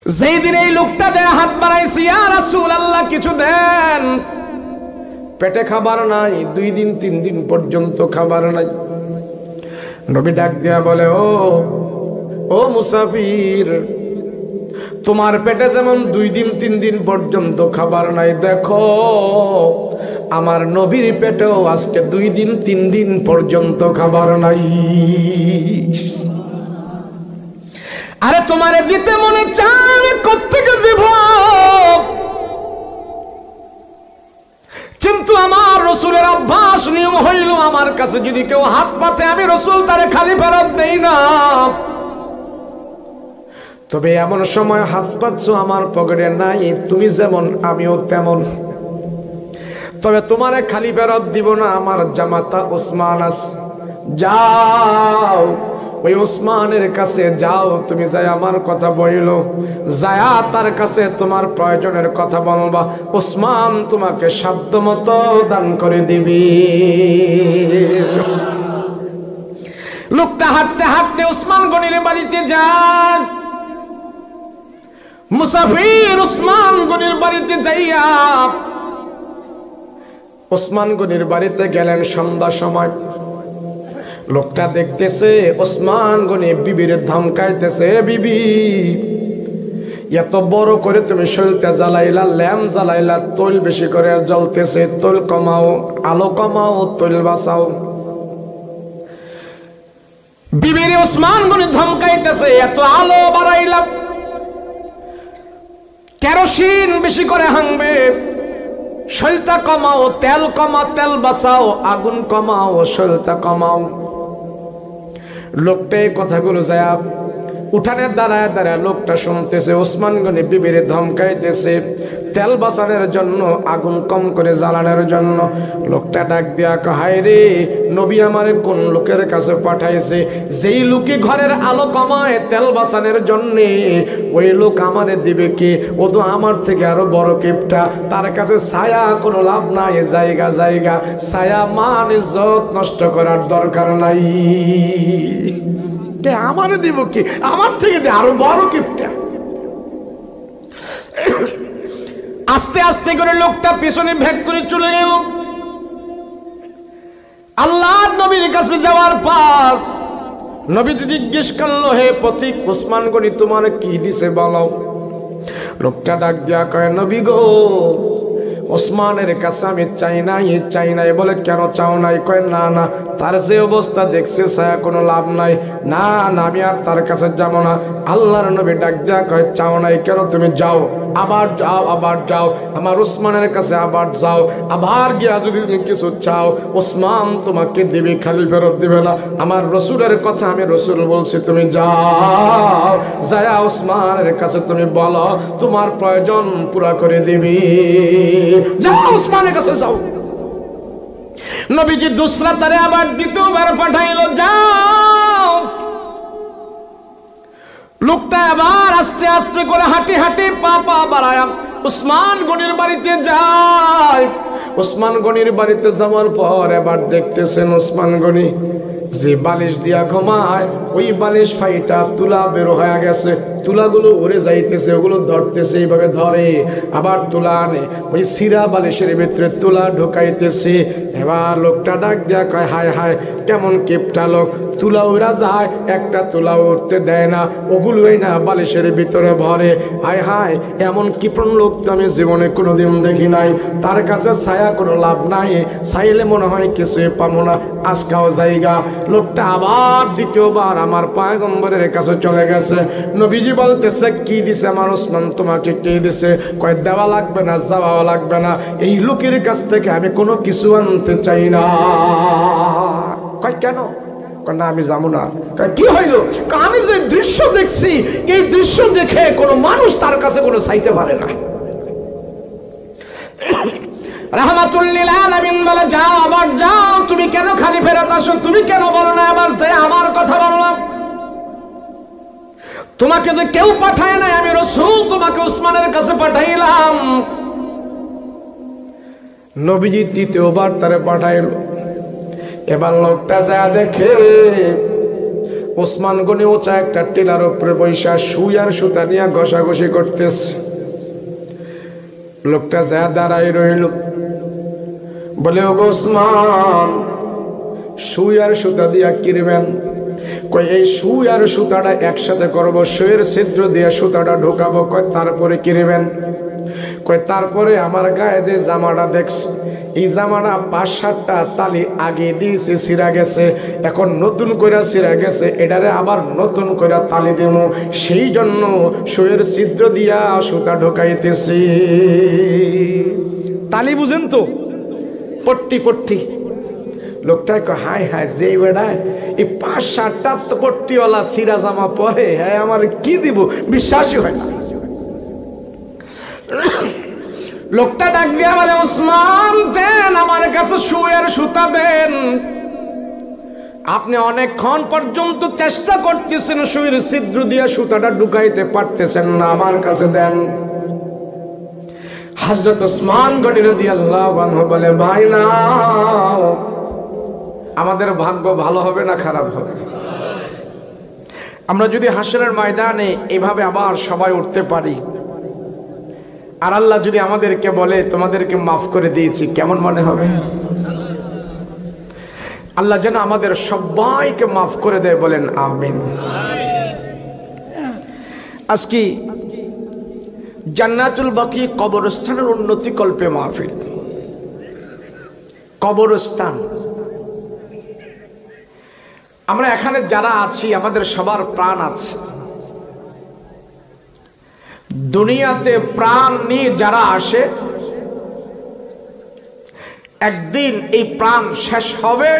যেই দিন এই লোকটা যে হাত বাড়াইছে, ইয়া রাসূলুল্লাহ কিছু দেন, পেটে খাবার নাই, 2 দিন 3 দিন পর্যন্ত খাবার নাই। নবী ডাক দিয়া বলে, ও মুসাফির, তোমার পেটে যেমন 2 দিন 3 দিন পর্যন্ত খাবার নাই, দেখো আমার নবীর পেটেও আজকে 2 দিন 3 দিন পর্যন্ত খাবার নাই। আরে তোমারে দিতে মনে চায়, আমি কোত্থেকে দিব, কিন্তু আমার রসুলের অভ্যাস নিয়ম হইল, আমার কাছে যদি কেউ হাত পাতে আমি রসুল তারে খালি ফেরত দেই না। তবে এমন সময় হাত পাচ্ছ আমার পকেটে নাই, তুমি যেমন আমিও তেমন, তবে তোমারে খালি ফেরত দিব না। আমার জামাতা ওসমান আছে, যাও ওই ওসমানের কাছে যাও, তুমি যাই আমার কথা বইলো, যায়া তার কাছে তোমার প্রয়োজনের কথা বলবা, ওসমান তোমাকে শব্দ মতো দান করে দিবি। লোকটা হাঁটতে হাঁটতে ওসমান গনির বাড়িতে যান। মুসাফির ওসমান গনির বাড়িতে যাইয়া ওসমান গনির বাড়িতে গেলেন সন্ধ্যা সময়। লোকটা দেখতেছে ওসমান গনি বিবির ধমকাইতেছে, বিবি এত বড় করে তুমি শৈলতে জ্বালাইলা, ল্যাম্প জ্বালাইলা, তৈল বেশি করে জ্বলতেছে, তৈল কমাও, আলো কমাও, তৈল বাঁচাও। বিবির ওসমান গনি ধমকাইতেছে, এত আলো বাড়াইলাম, কেরোসিন বেশি করে হাংবে, শৈলতা কমাও, তেল কমাও, তেল বাঁচাও, আগুন কমাও, শৈলতা কমাও। লোকটা এই কথাগুলো যায় উঠানে দাঁড়ায় দাঁড়ায় লোকটা শুনতেছে, ওসমান গনি বিবির ধমকাইতেছে তেল বাঁচানোর জন্য, আগুন কম করে জ্বালানোর জন্য। লোকটা ডাক দিয়া হায় রে, নবী আমারে কোন লোকের কাছে পাঠাইছে, যেই লোকে ঘরের আলো কমায় তেল বাঁচানোর জন্যে, ওই লোক আমারে দিবে কি? ও তো আমার থেকে আরো বড় কিপটা, তার কাছে ছায়া কোনো লাভ নাই, জায়গা জায়গা ছায়া, মান ইজ্জত নষ্ট করার দরকার নাই। আমারে দিব কি? আমার থেকে আরো বড় কিপটা। আস্তে আস্তে করে লোকটা পেছনে ভেদ করে চলে গেল। আল্লাহর নবীর কাছে যাওয়ার পর নবী জিজ্ঞেস করলো, হে পথিক ওসমান গনি তোমার কি দিছে বলো। লোকটা ডাক দিয়া কয়, নবী গো, ওসমানের কাছে আমি চাই নাই। বলে কেন চাও নাই? কয় না না, তার যে অবস্থা দেখছে ছায়া কোনো লাভ নাই, না না আমি আর তার কাছে যাব না। আল্লাহর নবী ডাক দেয়া কয়, চাও নাই কেন? তুমি যাও, আবার যাও আমার ওসমানের কাছে, আবার যাও, আবার গিয়া যদি তুমি কিছু চাও ওসমান তোমাকে দিবে, খালি ফেরত দিবে না। আমার রসুলের কথা আমি রসুল বলছি, তুমি যাও, যায়া ওসমানের কাছে তুমি বলো তোমার প্রয়োজন পুরা করে দিবি, যাও ওসমানের কাছে যাও। নবীজি দুসরা তারে আবার দ্বিতীয়বার পাঠাইলো, যাও। লোকটা আবার আস্তে আস্তে করে হাঁটি হাঁটি পা বাড়ায় ওসমান গনির বাড়িতে যায়। ওসমান গনির বাড়িতে যাওয়ার পর এবার দেখতেছেন ওসমান গনি যে বালিশ দিয়া ঘুমায়, ওই বালিশ ফাইটা তুলা বের হয়ে গেছে, তুলাগুলো উড়ে যাইতেছে, ওগুলো ধরতেছে, এইভাবে ধরে আবার তুলা আনে, ওই সিরা বালিশের ভিতরে তুলা ঢুকাইতেছে। এবার লোকটা ডাক দেয়া কয়, হায় হায় কেমন কিপটা লোক, তুলা উড়া যায়, একটা তুলা উঠতে দেয় না, ওগুলোই না বালিশের ভিতরে ভরে। হায় হায়, এমন কিপণ লোক তো আমি জীবনে কোনোদিন দেখি নাই। তার কাছে ছায়া কোনো লাভ নাই, চাইলে মনে হয় কিছুই পাবো না, আজকাও জায়গা। লোকটা আবার দ্বিতীয়বার আমার পয়গম্বরের কাছে চলে গেছে। নবীজি বলতেছে, কি দিছে আমার ওসমান তোমাকে? কে দিছে? কয় দেওয়া লাগবে না, যাওয়া লাগবে না, এই লোকের কাছ থেকে আমি কোনো কিছু আনতে চাই না। কয় কেন? না আমি যাবো না। কি হইল? আমি যে দৃশ্য দেখছি, এই দৃশ্য দেখে কোনো মানুষ তার কাছে কোনো চাইতে পারে না। রাহমাতুল লিল আলামিন বলে, যাও, আবার যাও, তুমি কেন খালি ফেরত আসো? তুমি কেন বলো না আবার আমার কথা বললাম? তোমাকে তো কেউ পাঠায় নাই, আমি রাসূল তোমাকে ওসমানের কাছে পাঠাইলাম। নবীজি তৃতীয়বার তারে পাঠাইল। এবার লোকটা যা দেখে ওসমান গনি উঁচা একটা টিলার উপরে বৈশা সুই আর সুতা নিয়ে ঘষাঘষি করতেছে। লোকটা যা দাঁড়াই রইল, বলে ও ওসমান, সুই আর সুতা দিয়া কিরবেন? কই এই সুই আর সুতাটা একসাথে করবো, সুইয়ের ছিদ্র দিয়ে সুতাটা ঢোকাবো। কয় তারপরে কিরবেন? কয় তারপরে আমার গায়ে যে জামাটা দেখছো, এই জামাটা 5-7টা তালি আগে দিয়েছে, ছিঁড়া গেছে, এখন নতুন করে ছিঁড়া গেছে, এটারে আবার নতুন করে তালি দেব, সেই জন্য সুইয়ের ছিদ্র দিয়া সুতা ঢোকাইতেছি। তালি বুঝেন তো? পট্টি পট্টি। লোকটাই কয় হায় হায়, যে বেড়ায় এই 5-7টা তো পট্টিওয়ালা ছিঁড়া জামা পরে, হ্যাঁ আমার কি দিব, বিশ্বাসই হয় না। লোকটা ডাক দিয়া বলে, ওসমান দেন আমার কাছে সুইয়ের সুতা দেন। আপনি অনেকক্ষণ পর্যন্ত চেষ্টা করতেছেন, সুইয়ের ছিদ্র দিয়ে সুতাটা ঢুকাইতে পারতেছেন না, আমার কাছে দেন। হযরত ওসমান গনি রাদিয়াল্লাহু আনহু বলে, ভাই না, আমাদের ভাগ্য ভালো হবে না খারাপ হবে? আমরা যদি হাসরের ময়দানে এভাবে আবার সবাই উঠতে পারি, আর আল্লাহ যদি আমাদেরকে বলে তোমাদেরকে মাফ করে দিয়েছি, কেমন মনে হবে? আল্লাহ যেন আমাদের সবাইকে মাফ করে দেয়, বলেন আমিন। আজকে জান্নাতুল বাকি কবরস্থানের উন্নতি কল্পে মাহফিল। কবরস্থান, আমরা এখানে যারা আছি আমাদের সবার প্রাণ আছে। দুনিয়াতে প্রাণ নিয়ে যারা আসে, একদিন এই প্রাণ শেষ হবে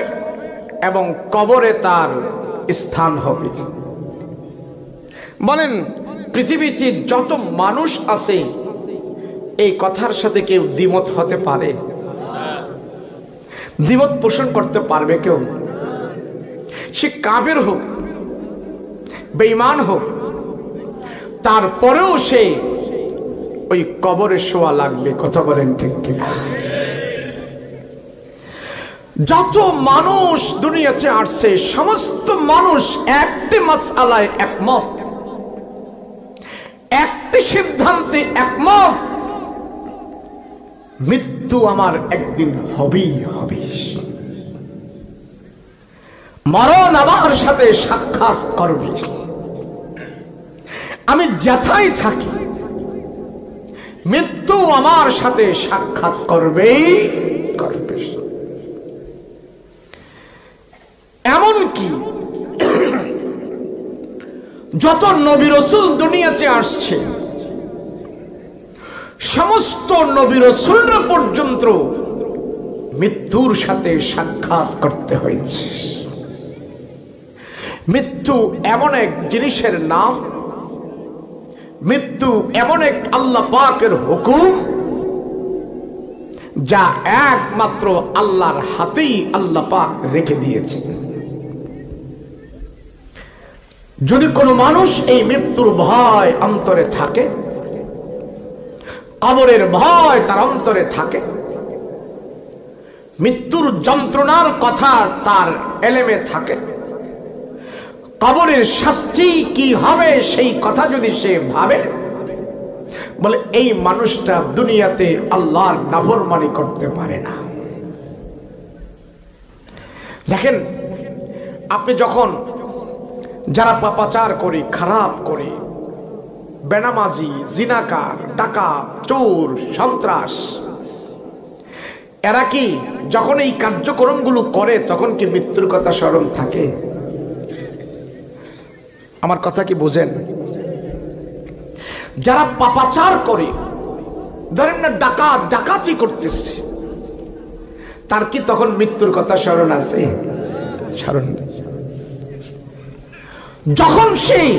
এবং কবরে তার স্থান হবে। বলেন পৃথিবীতে যত মানুষ আছে, এই কথার সাথে কেউ দ্বিমত হতে পারে? দ্বিমত পোষণ করতে পারবে কেউ? সে কাফের হোক, বেঈমান হোক, তারপরেও সে ওই কবরে শোয়া লাগবে। কথা বলেন ঠিক কিনা? যত মানুষ দুনিয়াতে আসছে, সমস্ত মানুষ একটি মাসআলায় একমত, একটি সিদ্ধান্তে একমত, মৃত্যু আমার একদিন হবেই হবে। মরণ আমার সাথে সাক্ষাৎ করবে। আমি যেথায় থাকি, মৃত্যু আমার সাথে সাক্ষাৎ করবেই করবে। এমনকি যত নবী রাসূল দুনিয়াতে আসছে, সমস্ত নবী রাসূলরা পর্যন্ত মৃত্যুর সাথে সাক্ষাৎ করতে হয়েছে। মৃত্যু এমন এক জিনিসের নাম, মৃত্যু এমন এক আল্লাহ পাকের হুকুম, যা একমাত্র আল্লাহর হাতেই আল্লাহ পাক রেখে দিয়েছেন। যদি কোনো মানুষ এই মৃত্যুর ভয় অন্তরে থাকে, কবরের ভয় তার অন্তরে থাকে, মৃত্যুর যন্ত্রণার কথা তার এলেমে থাকে, কবরের শাস্তি কি হবে সেই কথা যদি সে ভাবে, বলে এই মানুষটা দুনিয়াতে আল্লাহর নাফরমানি করতে পারে না। দেখেন, আপনি যখন যারা পাপাচার করে, খারাপ করে, বেনামাজি, জিনাকার, ডাকাত, চোর, সন্ত্রাস, এরা কি যখন এই কার্যক্রমগুলো করে তখন কি মৃত্যুর কথা স্মরণ থাকে? আমার কথা কি বোঝেন? যারা পাপাচার করে, ধরেন না ডাকাত ডাকাতি করতেছে, তার কি তখন মৃত্যুর কথা স্মরণ আছে? স্মরণ নেই। যখন সেই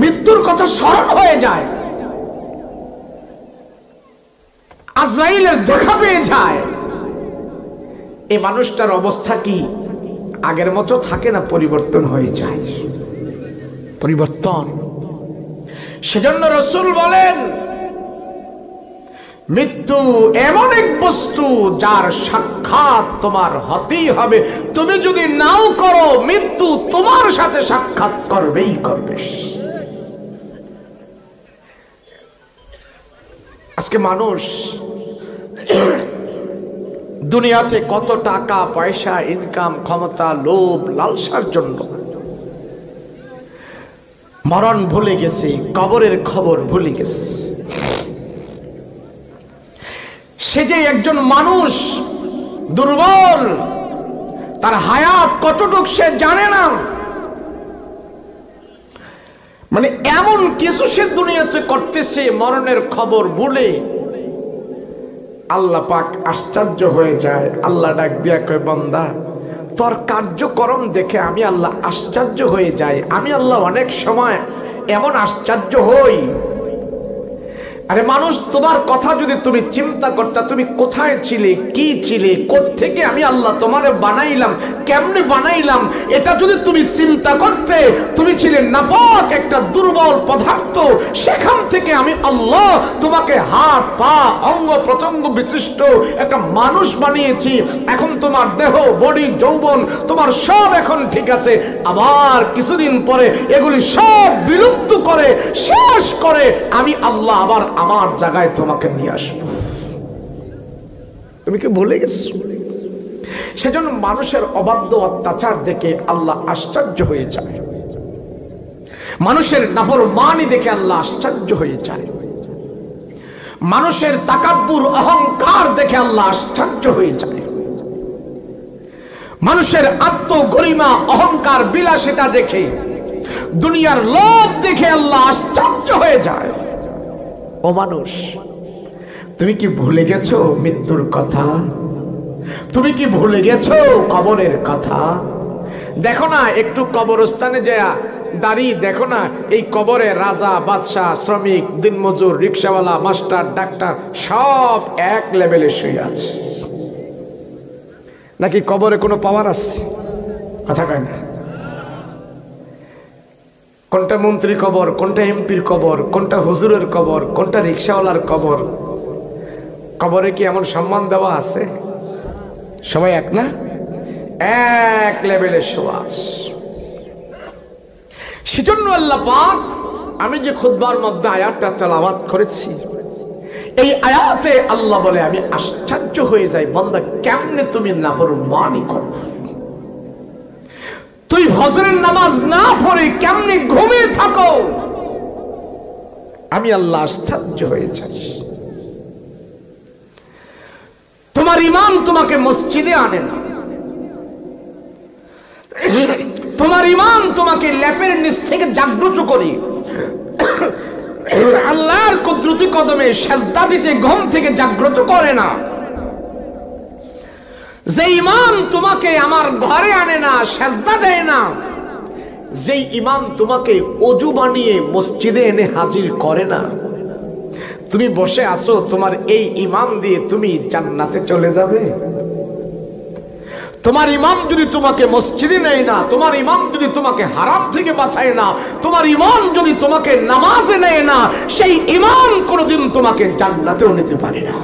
মৃত্যুর কথা স্মরণ হয়ে যায়, আজরাইলের দেখা পেয়ে যায়, এই মানুষটার অবস্থা কি আগের মতো থাকে না পরিবর্তন হয়ে যায়? পরিবর্তন। সেজন্য রাসূল বলেন, মৃত্যু এমন এক বস্তু যার সাক্ষাৎ তোমার হতেই হবে। তুমি যদি নাও করো, মৃত্যু তোমার সাথে সাক্ষাৎ করবেই করবে। আজকে মানুষ দুনিয়াতে কত টাকা পয়সা ইনকাম, ক্ষমতা, লোভ, লালসার জন্য মরণ ভুলে গেছে, কবরের খবর ভুলে গেছে। সে যে একজন মানুষ দুর্বল, তার হায়াত কতটুক সে জানে না। মানে এমন কিছু সে দুনিয়াতে করতেছে মরণের খবর ভুলে। আল্লাহ পাক আশ্চর্য হয়ে যায়। আল্লাহ ডাক দিয়া কয়, বান্দা তোর কার্যক্রম দেখে আমি আল্লাহ আশ্চর্য হয়ে যাই। আমি আল্লাহ অনেক সময় এমন আশ্চর্য হই। আরে মানুষ, তোমার কথা যদি তুমি চিন্তা করতে, তুমি কোথায় ছিলে, কি ছিলে, কোত্থেকে আমি আল্লাহ তোমারে বানাইলাম, কেমনে বানাইলাম, এটা যদি তুমি চিন্তা করতে, তুমি ছিলে নাপাক একটা দুর্বল পদার্থ। সেখান থেকে আমি আল্লাহ তোমাকে হাত পা অঙ্গ প্রত্যঙ্গ বিশিষ্ট একটা মানুষ বানিয়েছি। এখন তোমার দেহ, বডি, যৌবন তোমার সব এখন ঠিক আছে। আবার কিছুদিন পরে এগুলি সব বিলুপ্ত করে শেষ করে আমি আল্লাহ আবার আমার জায়গায় তোমাকে নিয়ে আসবো। তুমি কি ভুলে গেছো? সেজন্য মানুষের অবাধ্য অত্যাচার দেখে আল্লাহ আশ্চর্য হয়ে যায়। মানুষের নাফরমানি দেখে আল্লাহ আশ্চর্য হয়ে যায়। মানুষের তাকাব্বুর অহংকার দেখে আল্লাহ আশ্চর্য হয়ে যায়। মানুষের আত্মগরিমা অহংকার বিলাসিতা দেখে, দুনিয়ার লোভ দেখে আল্লাহ আশ্চর্য হয়ে যায়। ও মানুষ, তুমি কি ভুলে গেছো মৃত্যুর কথা? তুমি কি ভুলে গেছো কবরের কথা? দেখো না, একটু কবরস্থানে যায় দাঁড়িয়ে দেখো না, এই কবরে রাজা, বাদশাহ, শ্রমিক, দিনমজুর, রিক্সাওয়ালা, মাস্টার, ডাক্তার সব এক লেভেলে শুয়ে আছে। নাকি কবরে কোনো পাওয়ার আছে? কথা কয় না। কোনটা মন্ত্রী কবর, কোনটা এমপির কবর, কোনটা হুজুরের কবর, কোনটা রিক্সাওয়ালার কবর? কবরে কি এমন সম্মান দেওয়া আছে? সবাই এক না, এক লেভেলে শোয়া আছে। সেজন্য আল্লাহ পাক, আমি যে খুতবার মধ্যে আয়াতটা তেলাওয়াত করেছি, এই আয়াতে আল্লাহ বলে আমি আশ্চর্য হয়ে যাই, বান্দা কেমনে তুমি নাফরমানি করো? তুই ফজরের নামাজ না পড়ে কেমনে ঘুমিয়ে থাকো? আমি আল্লাহ আশ্চর্য হয়ে যাই। তোমার ইমাম তোমাকে মসজিদে আনে না, তোমার ইমাম তোমাকে ল্যাপের নিচ থেকে জাগ্রত করে আল্লাহর কুদরতি কদমে সেজদা দিতে ঘুম থেকে জাগ্রত করে না। যে ইমাম তোমাকে আমার ঘরে আনে না, সেজদা দেয় না, যে ইমাম তোমাকে ওযু বানিয়ে মসজিদে এনে হাজির করে না, তুমি বসে আছো, তোমার এই ইমাম দিয়ে তুমি জান্নাতে চলে যাবে? তোমার ইমাম যদি তোমাকে মসজিদে নেয় না, তোমার ইমাম যদি তোমাকে হারাম থেকে বাঁচায় না, তোমার ইমাম যদি তোমাকে নামাজে নেয় না, সেই ইমাম কোনোদিন তোমাকে জান্নাতেও নিতে পারে না।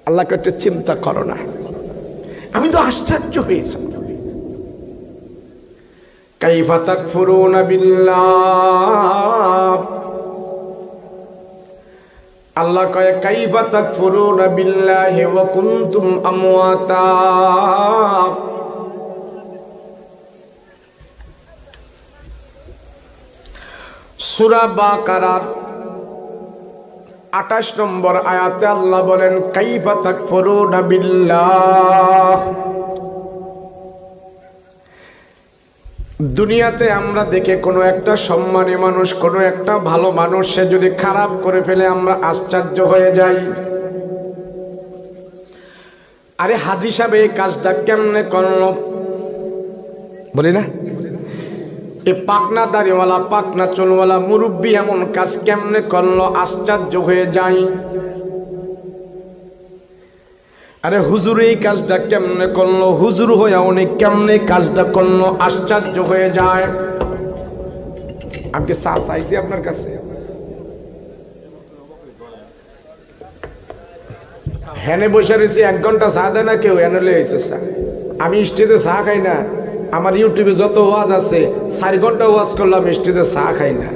আল্লাহকে একটু চিন্তা করো না। আমি তো আশ্চর্য হয়েছি। কাইফা তাকফুরুনা বিল্লাহ, আল্লাহ কয় কাইফা তাকফুরুনা বিল্লাহি ওয়া কুনতুম আমওয়াতা। সূরা বাকারার 28 নম্বর আয়াতে আল্লাহ বলেন কাইফা তাকফুরুনা বিল্লাহ। দুনিয়াতে আমরা দেখে কোনো একটা সম্মানী মানুষ, কোনো একটা ভালো মানুষ, সে যদি খারাপ করে ফেলে আমরা আশ্চর্য হয়ে যাই। আরে হাজী সাহেব এই কাজটা কেমনে করলো, বলি না? এই পাকনা দাড়িওয়ালা, পাকনা চুলওয়ালা মুরব্বী এমন কাজ কেমনে করলো, আশ্চর্য হয়ে যাই। আরে হুজুর এই কাজটা কেমনে করলো, হুজুর হয়ে উনি কেমনে কাজটা করলো, আশ্চর্য হয়ে যায়। আমি চা চাইছি আপনার কাছে, হেনে বসে রয়েছি 1 ঘন্টা চা দেয় না কেউ, এনে লেগেছে চা। আমি স্টেজে চা খাই না, আমার ইউটিউবে যত ওয়াজ আছে 4 ঘন্টা ওয়াজ করলাম, স্টেজে চা খাই না।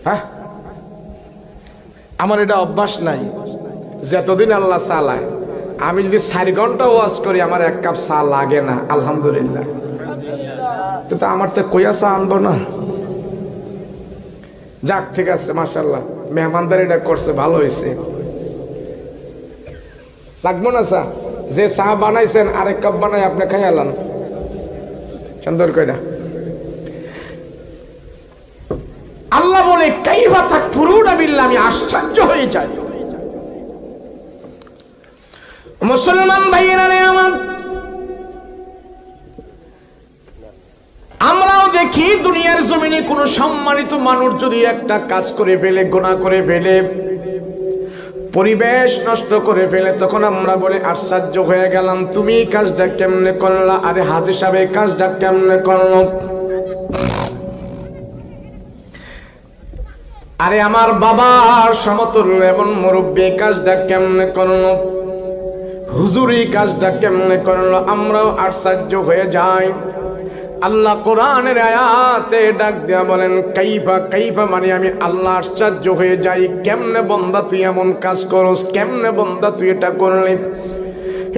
হ্যাঁ, আমার এটা অভ্যাস নাই। যতদিন আল্লাহ চালায়, আমি যদি 4 ঘন্টা ওয়াজ করি আমার 1 কাপ চা লাগে না, আলহামদুলিল্লাহ। তো আমার তো কইয়া চা আনবো না। যাক, ঠিক আছে, মাশাআল্লাহ, মেহমানদারিটা করছে, ভালো হয়েছে। লাগবো না চা? যে চা বানাইছেন 1 কাপ বানাই আপনি খাই আলান, সুন্দর কইরা। আল্লাহ বলে কাইফা তাকফুরুনা বিল্লাহ, আমি আশ্চর্য হয়ে যাই। মুসলমান ভাইয়েরা আমার, আমরাও দেখি দুনিয়ার জমিনে কোন সম্মানিত মানুষ যদি একটা কাজ করে ফেলে, গুনাহ করে ফেলে, পরিবেশ নষ্ট করে ফেলে, তখন আমরা বলে আশ্চর্য হয়ে গেলাম, তুমি কাজটা কেমনে করলা? আরে হাজী সাহেব এই কাজটা কেমনে করলো? আরে আমার বাবার সমতুল্য এমন মুরব্বী কাজটা কেমনে করলো? হুজুর এই কাজটা কেমনে করলো? আমরাও আশ্চর্য হয়ে যাই। আল্লাহ কোরআনের আয়াতে ডাক দিয়া বলেন কাইফা, কাইফা মানে আমি আল্লাহ আশ্চর্য হয়ে যাই, কেমনে বান্দা তুই এমন কাজ করস, কেমনে বান্দা তুই এটা করলি?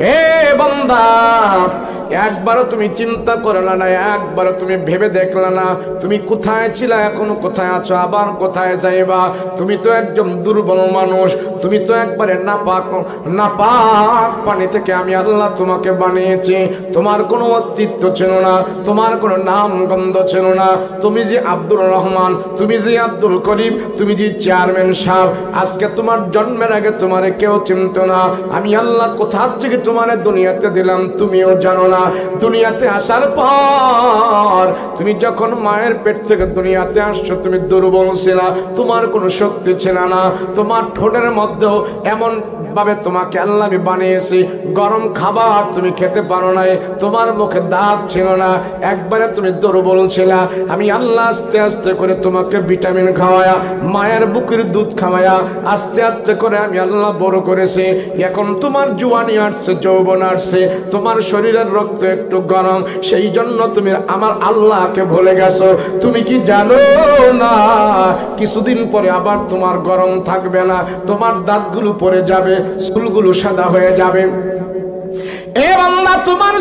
হে বান্দা, একবারও তুমি চিন্তা করলা না, একবারও তুমি ভেবে দেখলা না তুমি কোথায় ছিলা, এখন কোথায় আছো, আবার কোথায় যাইবা? তুমি তো একজন দুর্বল মানুষ, তুমি তো একবারে নাপাক পানি থেকে আমি আল্লাহ তোমাকে বানিয়েছি। তোমার কোনো অস্তিত্ব ছিল না, তোমার কোনো নাম গন্ধ ছিল না। তুমি যে আব্দুর রহমান, তুমি যে আব্দুল করিম, তুমি যে চেয়ারম্যান সাহেব, আজকে তোমার জন্মের আগে তোমারে কেউ চিনত না। আমি আল্লাহ কোথা থেকে তোমারে দুনিয়াতে দিলাম তুমিও জানো না। দুনিয়াতে আসার পর তুমি যখন মায়ের পেট থেকে দুনিয়াতে আসছো, তুমি দুর্বল ছিলা, তোমার কোনো শক্তি ছিল না। তোমার ঠোঁটের মধ্যেও এমন ভাবে তোমাকে আল্লাহ আমি বানিয়েছি, গরম খাবার তুমি খেতে পারো নাই, তোমার মুখে দাঁত ছিল না, একবারে তুমি দুর্বল ছিলা। আমি আল্লাহ আস্তে আস্তে করে তোমাকে ভিটামিন খাওয়ায়া, মায়ের বুকের দুধ খাওয়ায়া আস্তে আস্তে করে আমি আল্লাহ বড় করেছি। এখন তোমার জোয়ানি আসছে, যৌবন আসছে, তোমার শরীরের রক্ত একটু গরম, সেই জন্য তুমি আমার আল্লাহকে ভুলে গেছো। তুমি কি জানো না কিছুদিন পরে আবার তোমার গরম থাকবে না, তোমার দাঁতগুলো পড়ে যাবে, চুলগুলো সাদা হয়ে যাবে। এ বান্দা, তোমার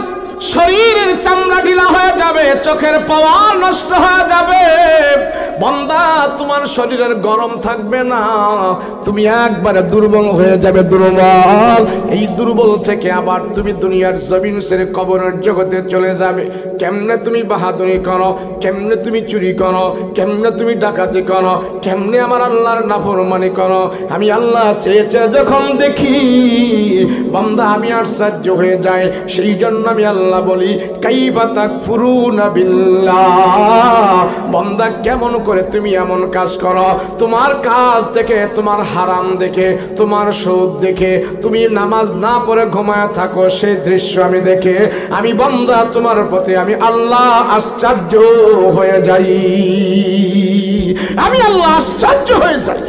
শরীরের চামড়া ঢিলা হয়ে যাবে, চোখের পাওয়ার নষ্ট হয়ে যাবে। বান্দা, তোমার শরীরের গরম থাকবে না, তুমি একবারে দুর্বল হয়ে যাবে, দুর্বল। এই দুর্বল থেকে আবার তুমি দুনিয়ার জমিন ছেড়ে কবরের জগতে চলে যাবে। কেমনে তুমি বাহাদুরি করো, কেমনে তুমি চুরি করো, কেমনে তুমি ডাকাতি করো, কেমনে আমার আল্লাহর নাফরমানি করো, আমি আল্লাহ চেয়ে চেয়ে যখন দেখি বান্দা আমি আশ্চর্য হয়ে যাই। সেই জন্য আমি আল্লাহ বলি কাইফা তাকফুরুনা বিল্লাহ, বান্দা কেমন করে তুমি এমন কাজ করো? তোমার কাজ দেখে, তোমার হারাম দেখে, তোমার সুদ দেখে তুমি নামাজ না পড়ে ঘুমায় থাকো, সেই দৃশ্য আমি দেখে আমি বান্দা তোমার প্রতি আমি আল্লাহ আশ্চর্য হয়ে যাই, আমি আল্লাহ আশ্চর্য হয়ে যাই।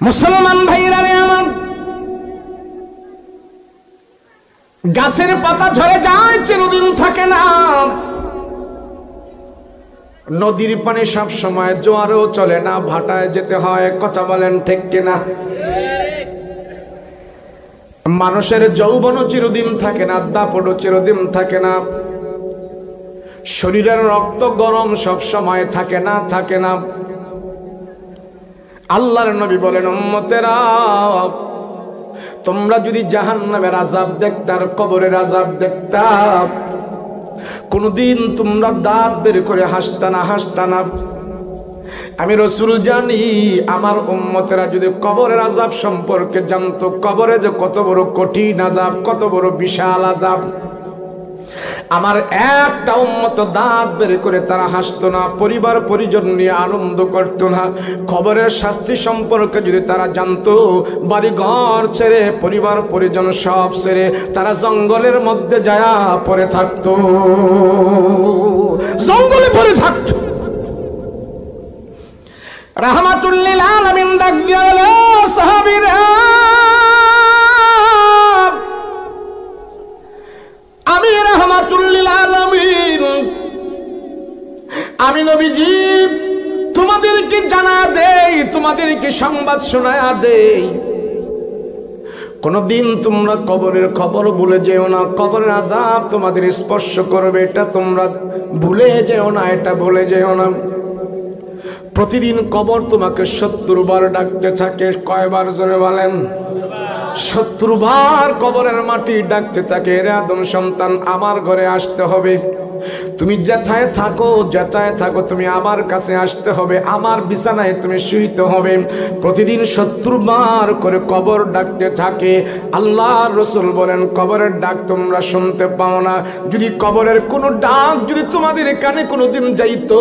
মুসলমান ভাইরা রে আমার, গাছের পাতা ঝরে যায়, চিরদিন থাকে না। নদীর পানি সব সময় জোয়ারেও চলে না, ভাটায় যেতে হয়, কথা বলেন ঠিক কিনা? মানুষের যৌবনও চিরদিন থাকে না, দাপটও চিরদিন থাকে না, শরীরের রক্ত গরম সব সময় থাকে না, থাকে না। আল্লাহর নবী বলেন উম্মতেরা, তোমরা যদি জাহান্নামের আযাব দেখতা, কবরের আযাব দেখতা, কোনদিন তোমরা দাঁত বের করে হাসতা না, হাসতা না। আমি রাসূল জানি আমার উম্মতেরা যদি কবরের আযাব সম্পর্কে জানতো, কবরে যে কত বড় কঠিন আযাব, কত বড় বিশাল আযাব, আমার একটা উম্মত দাঁত বের করে তারা হাসতো না, পরিবার পরিজন নিয়ে আনন্দ করতো না। খবরের শাস্তি সম্পর্কে যদি তারা জানতো, বাড়ি ঘর ছেড়ে, পরিবার পরিজন সব ছেড়ে তারা জঙ্গলের মধ্যে যায়া পড়ে থাকতো, জঙ্গলে পড়ে থাকতো। রাহমাতুল লিল আলামিন ডাক দিয়া বলে, সাহাবীরা আমি রাহমাতুল লিল আলামিন, আমি নবীজি তোমাদেরকে জানা দেই, তোমাদেরকে সংবাদ শোনায়া দেই, কোনদিন তোমরা কবরের খবর ভুলে যেও না। কবরের আযাব তোমাদের স্পর্শ করবে, এটা তোমরা ভুলে যেও না, এটা ভুলে যেও না। প্রতিদিন কবর তোমাকে ৭০ বার ডাকতে থাকে। কয়বার জোরে বলেন? ৭০ বার কবরের মাটি ডাকতে থাকে, রে আদম সন্তান আমার ঘরে আসতে হবে, তুমি যেথায় থাকো তুমি আমার কাছে আসতে হবে, আমার বিছানায় তুমি শুইতে হবে। প্রতিদিন ৭০ বার করে কবর ডাকতে থাকে। আল্লাহর রাসূল বলেন, কবরের ডাক তোমরা শুনতে পাও না। যদি কবরের কোনো ডাক যদি তোমাদের কানে কোনোদিন যাইতো,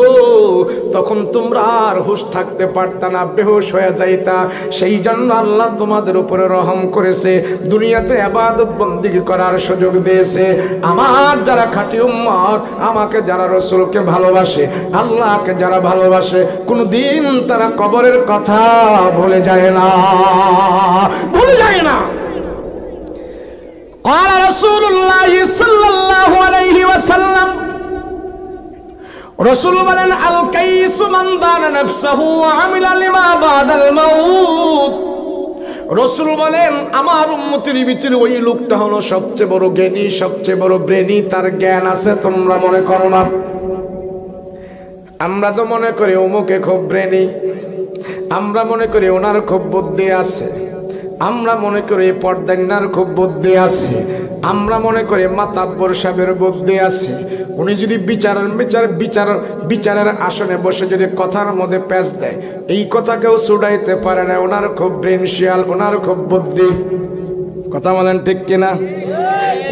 তখন তোমরা আর হুঁশ থাকতে পারতা না, বেহুশ হয়ে যাইতা। সেই জন্য আল্লাহ তোমাদের উপরে রহম করেছে, দুনিয়াতে ইবাদত বন্দেগী করার সুযোগ দিয়েছে। আমার যারা খাঁটি উম্মত, আমাকে যারা রাসূলকে ভালোবাসে, আল্লাহকে যারা ভালোবাসে, কোনদিন তারা কবরের কথা ভুলে যায় না, ভুলে যায় না। قال رسول الله صلى الله عليه وسلم, রাসূল বলেন, আল কাইসু মান দানা নাফসাহু ওয়া আমিলা লিমা বাদাল মাউত। রাসূল বলেন, আমার উম্মতের ভিতরে ওই লোকটা হলো সবচেয়ে বড় জ্ঞানী, সবচেয়ে বড় ব্রেনি, তার জ্ঞান আছে। তোমরা মনে করো না, আমরা তো মনে করি অমুকে খুব ব্রেনি, আমরা মনে করি ওনার খুব বুদ্ধি আছে, আমরা মনে করি পর্দান্নার খুব বুদ্ধি আছে, আমরা মনে করি মাতাব্বর সাহেবের বুদ্ধি আছে। উনি যদি বিচারের আসনে বসে যদি কথার মধ্যে প্যাঁচ দেয়, এই কথা কেউ ছুটাইতে পারে না, ওনার খুব ব্রেনশিয়াল, ওনার খুব বুদ্ধি। কথা বলেন ঠিক কিনা?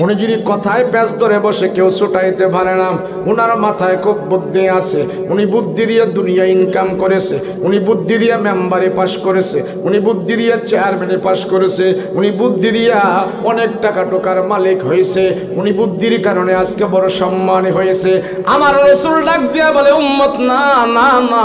উনি যদি কথায় প্যাঁচ ধরে বসে কেউ ছুটাইতে পারে না, ওনার মাথায় খুব বুদ্ধি আছে। উনি বুদ্ধি দিয়ে দুনিয়া ইনকাম করেছে, উনি বুদ্ধি দিয়ে মেম্বারে পাস করেছে, উনি বুদ্ধি দিয়ে চেয়ারম্যানে পাস করেছে, উনি বুদ্ধি দিয়া অনেক টাকা টোকার মালিক হয়েছে, উনি বুদ্ধির কারণে আজকে বড় সম্মানী হয়েছে। আমার রাসূল ডাক দিয়া বলে, উম্মত না না না,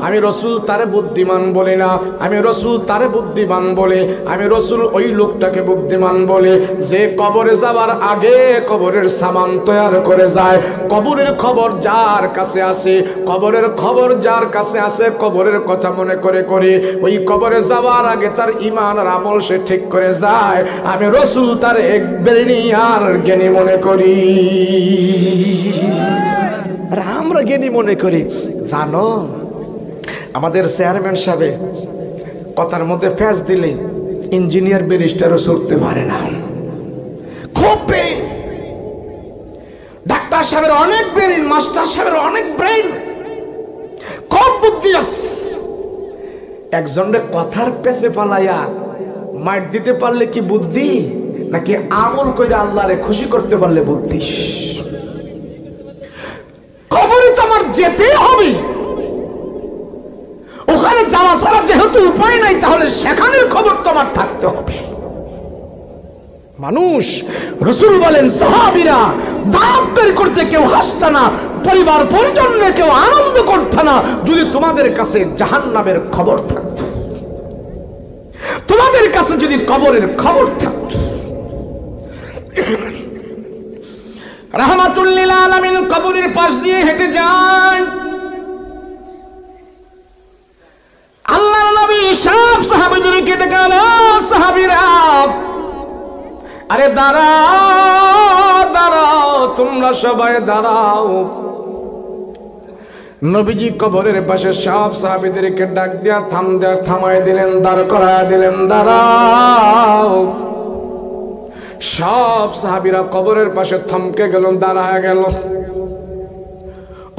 আমি রাসূল তারে বুদ্ধিমান বলি না, আমি রাসূল তারে বুদ্ধিমান বলে, আমি রাসূল ওই লোকটাকে বুদ্ধিমান বলে যে কবরে যাবার আগে কবরের সামান তৈরি করে যায়। কবরের খবর যার কাছে আসে, কবরের খবর যার কাছে আসে, কবরের কথা মনে করে করে ওই কবরে যাওয়ার আগে তার ঈমান আর আমল সে ঠিক করে যায়। আমি রাসূল তার এক ব্রেনি আর জ্ঞানী মনে করি। আর আমরা জ্ঞানী মনে করি। জানো, আমাদের চেয়ারম্যান সাহেব কথার মধ্যে ফ্যাস দিলে ইঞ্জিনিয়ার ব্যারিস্টারও চলতে পারে না, খুব ব্রেন। ডাক্তার সাহেবের অনেক ব্রেন, মাস্টার সাহেবের অনেক ব্রেন, খুব বুদ্ধি আছে। একজনের কথার পেছে পালাইয়া মার দিতে পারলে কি বুদ্ধি, নাকি আমল করে আল্লাহরে খুশি করতে পারলে বুদ্ধি? খবরে তো আমার যেতেই হবে, ওখানে যাওয়া ছাড়া যেহেতু উপায় নাই, তাহলে সেখানের খবর তোমার থাকতে হবে। মানুষ, রাসূল বলেন, সাহাবীরা দাঁত বের করতে কেউ হাসতো না, পরিবার পরিজন নিয়ে কেউ আনন্দ করতো না, যদি তোমাদের কাছে জাহান্নামের খবর থাকতো, তোমাদের কাছে যদি কবরের খবর থাকতো। রাহমাতুল লিল আলামিন কবরের পাশ দিয়ে হেঁটে যান। আল্লাহর নবী সব সাহাবীদেরকে ডেকালো, সাহাবীরা আরে দাঁড়াও দাঁড়াও, তোমরা সবাই দাঁড়াও। নবীজি কবরের পাশে সব সাহাবীদেরকে ডাক দিয়া থামায় দিলেন, দাঁড় করায় দিলেন, দাঁড়াও। সব সাহাবীরা কবরের পাশে থমকে গেল, দাঁড়ায় গেল।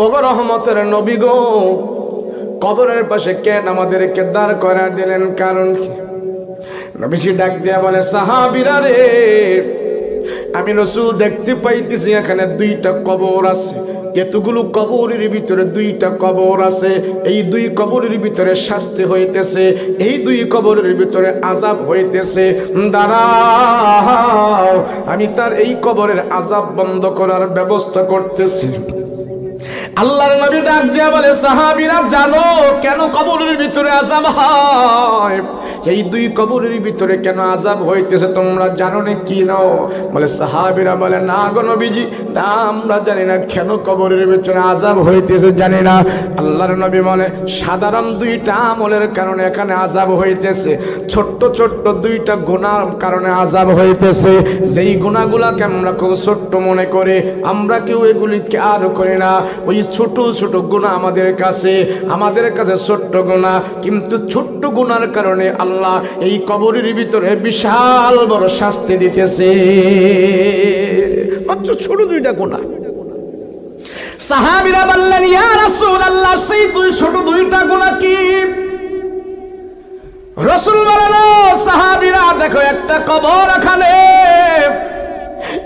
ওগো রহমতের নবী গো, কবরের পাশে কেন আমাদেরকে দাঁড় করায় দিলেন, কারণ কি? নবীজি ডাক দিয়া বলে, সাহাবীরা রে, আমি রাসূল দেখতে পাইতেছি এখানে দুইটা কবর আছে। এতগুলো কবরের ভিতরে দুইটা কবর আছে, এই দুই কবরের ভিতরে শাস্তি হইতেছে, এই দুই কবরের ভিতরে আযাব হইতেছে। দাঁড়াও, আমি তার এই কবরের আযাব বন্ধ করার ব্যবস্থা করতেছি। আল্লাহর নবী ডাক দিয়া বলে, সাহাবীরা জানো কেন কবরের ভিতরে আযাব হয়? এই দুই কবরের ভিতরে কেন আযাব হইতেছে তোমরা জানো না কি নাও? বলে সাহাবীরা বলে, না গো নবীজি, না আমরা জানি না কেন কবরের ভিতরে আযাব হইতেছে, জানি না। আল্লাহর নবী বলে, সাধারণ দুইটা আমলের কারণে এখানে আযাব হইতেছে, ছোট্ট ছোট্ট দুইটা গুনার কারণে আযাব হইতেছে। যেই গুনাহগুলোকে আমরা খুব ছোট্ট মনে করে আমরা কেউ এগুলিকে আর করি না। ওই ছোট ছোট গুনাহ আমাদের কাছে ছোট্ট গুনাহ, কিন্তু ছোট্ট গুনার কারণে আল্লাহ এই কবরের ভিতরে বিশাল বড় শাস্তি দিতেছে। মাত্র ছোট দুইটা গুনাহ। সাহাবীরা বললেন, ইয়া রাসূলুল্লাহ, সেই ছোট দুইটা গুনাহ কি? রাসূল বলেন, সাহাবীরা দেখো একটা কবর এখানে,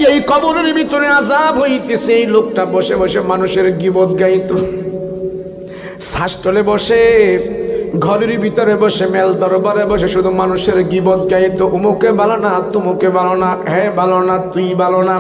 এই কবরের ভিতরে আযাব হইতেছে। এই লোকটা বসে বসে মানুষের গীবত গাইতো, শাসটলে বসে, ঘরের ভিতরে বসে, মেল দরবারে বসে শুধু মানুষের গীবত গাইতো। উমুকে ভালো না, তুমুকে ভালো না, হ্যাঁ ভালো না, তুই ভালো না,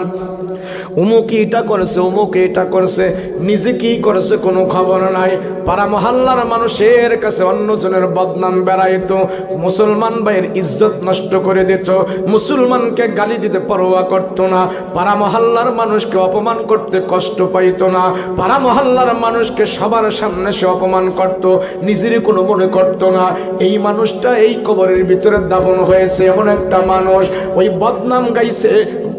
উমুকে এটা করেছে, উমুকে এটা করেছে, নিজে কি করেছে কোনো খবর নাই। পাড়া মহল্লার মানুষের কাছে অন্যজনের বদনাম বেড়াইতো, মুসলমান ভাইয়ের ইজ্জত নষ্ট করে দিত, মুসলমানকে গালি দিতে পরোয়া করতো না, পাড়া মহল্লার মানুষকে অপমান করতে কষ্ট পাইতো না, পাড়া মহল্লার মানুষকে সবার সামনে সে অপমান করত, নিজের কোনো মনে করতো না। এই মানুষটা এই কবরের ভিতরে দাফন হয়েছে, এমন একটা মানুষ ওই বদনাম গাইছে,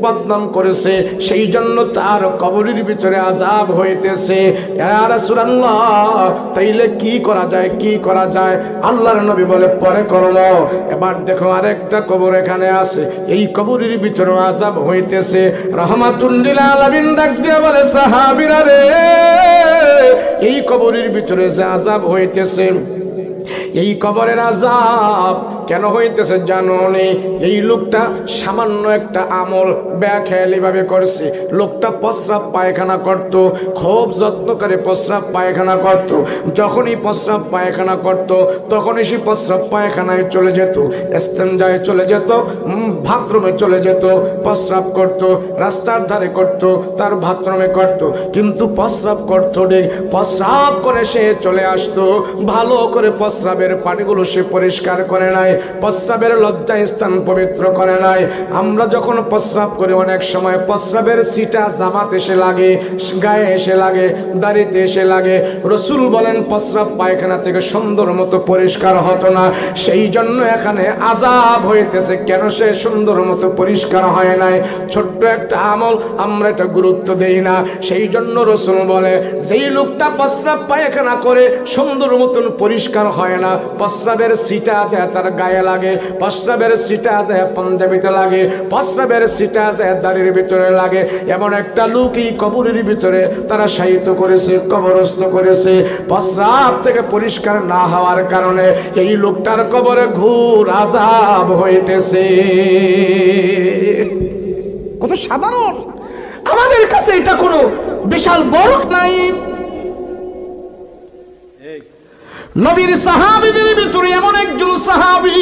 বদনাম করেছে, সেই জন্য তার কবরের ভিতরে আযাব হইতেছে। ইয়া রাসূলুল্লাহ, তাইলে কি করা যায়, কি করা যায়? আল্লাহর নবী বলে, পরে করলো। এবার দেখো আরেকটা কবর এখানে আছে, এই কবরের ভিতরে আযাব হইতেছে। রাহমাতুল লিল আলামিন ডাক দিয়ে বলে, সাহাবীরা রে, এই কবরের ভিতরে যে আযাব হইতেছে, এই কবরের আযাব কেন হইতেছে জানো নি? এই লোকটা সামান্য একটা আমল বেখেয়ালি ভাবে করছে। লোকটা প্রস্রাব পায়খানা করত, খুব যত্ন করে প্রস্রাব পায়খানা করত। যখনই প্রস্রাব পায়খানা করত তখনই সে প্রস্রাব পায়খানায় চলে যেত, ইস্তেঞ্জায় চলে যেত, বাথরুমে চলে যেত, প্রস্রাব করত, রাস্তার ধারে করত, তার বাথরুমে করত, কিন্তু প্রস্রাব করত ঠিক, প্রস্রাব করে সে চলে আসতো। ভালো করে প্রস্রাবের পানিগুলো সে পরিষ্কার করে নাই, প্রস্রাবের লজ্জা স্থান পবিত্র করে নাই। আমরা যখন প্রস্রাব করি অনেক সময় প্রস্রাবের ছিটা জামাত এসে লাগে, গায়ে এসে লাগে, দাড়িতে এসে লাগে। রাসূল বলেন প্রস্রাব পায়খানা থেকে সুন্দর মতো পরিষ্কার হতো না, সেই জন্য এখানে আযাব হইতেছে। কেন সে সুন্দর মতো পরিষ্কার হয় নাই? ছোট্ট একটা আমল, আমরা এটা গুরুত্ব দেই না। সেই জন্য রাসূল বলে, যেই লোকটা প্রস্রাব পায়খানা করে সুন্দর মতন পরিষ্কার হয় না, প্রস্রাবের ছিটা যায় তার গায়ে লাগে, প্রস্রাবের ছিটা যায় পাঞ্জাবিতে লাগে, প্রস্রাবের ছিটা যায় দাড়ির ভিতরে লাগে। এমন একটা লোকই কবরের ভিতরে তারা শায়িত করেছে, কবরস্থ করেছে। প্রস্রাব থেকে পরিষ্কার না হওয়ার কারণে এই লোকটার কবরে ঘোর আযাব হইতেছে। কত সাধারণ, আমাদের কাছে এটা কোনো বিশাল বড় নাই। নবীর সাহাবীদের ভিতরে এমন একজন সাহাবী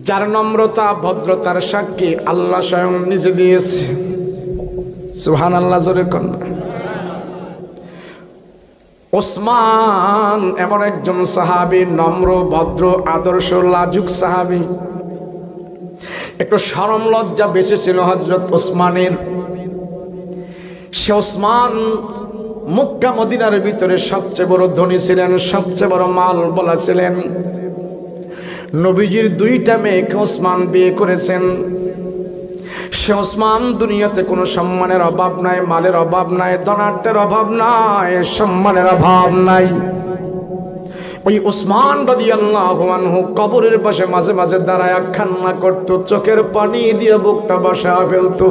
যার নম্রতা ভদ্রতার সাক্ষী আল্লাহ স্বয়ং নিজে দিয়েছে। সুবহানাল্লাহ, জোরে কন্যা। ওসমান এমন একজন সাহাবী, নম্র, ভদ্র, আদর্শ, লাজুক সাহাবী। একটু শরম লজ্জা বেশি ছিল হযরত ওসমানের। সে ওসমান মক্কা মদিনার ভিতরে সবচেয়ে বড় ধনী ছিলেন, সবচেয়ে বড় মাল বলা ছিলেন। নবীজির দুইটা মেয়েকে ওসমান বিয়ে করেছেন। সে ওসমান দুনিয়াতে কোনো সম্মানের অভাব নাই, মালের অভাব নাই, ধনাঢ্যের অভাব নাই, সম্মানের অভাব নাই। ওই ওসমান রাদিয়াল্লাহু আনহু কবরের পাশে মাঝে মাঝে দাঁড়ায় কান্না করত, চোখের পানি দিয়ে বুকটা বসা ফেলতো।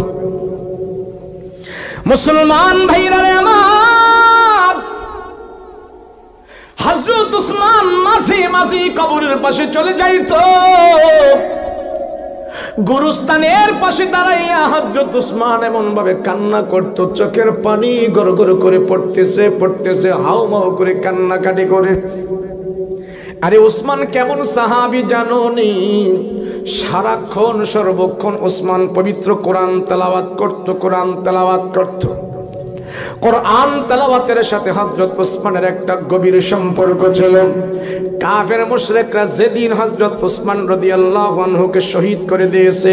মুসলমান ভাইরা রে আমার, হযরত ওসমান মাঝে মাঝে কবরের পাশে চলে যাইতো। গুরুস্থানের পাশে দাঁড়াইয়া হযরত ওসমান এমন ভাবে কান্না করত, চোখের পানি গড় গড় করে পড়তেছে পড়তেছে, হাউমাউ করে কান্নাকাটি করে। আরে ওসমান কেমন সাহাবী জানো নি? সারাক্ষণ সর্বক্ষণ ওসমান পবিত্র কোরআন তেলাওয়াত করত, কোরআন তেলাওয়াত করত। কোরআন তেলাওয়াতের সাথে হযরত ওসমানের একটা গভীর সম্পর্ক ছিল। কাফের মুশরিকরা যেদিন হযরত ওসমান রাদিয়াল্লাহু আনহুকে শহীদ করে দিয়েছে,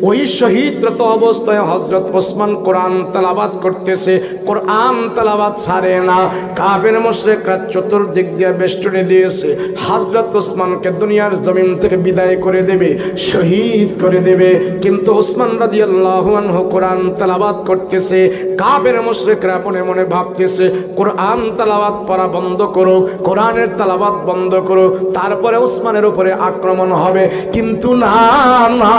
ওই শহীদরত অবস্থায় হযরত ওসমান কোরআন তেলাওয়াত করতেছে, কোরআন তেলাওয়াত ছাড়ে না। কাফের মুশরিকরা চতুর্দিক দিয়ে বেষ্টনী দিয়েছে, হযরত ওসমানকে দুনিয়ার জমিন থেকে বিদায় করে দেবে, শহীদ করে দেবে। কিন্তু ওসমান রাদিয়াল্লাহু আনহু কোরআন তেলাওয়াত করতেছে। কাফের মুশরিকরা মনে মনে ভাবতেছে কোরআন তেলাওয়াত পড়া বন্ধ করো, কোরআনের তেলাওয়াত বন্ধ করো, তারপরে ওসমানের উপরে আক্রমণ হবে। কিন্তু না না,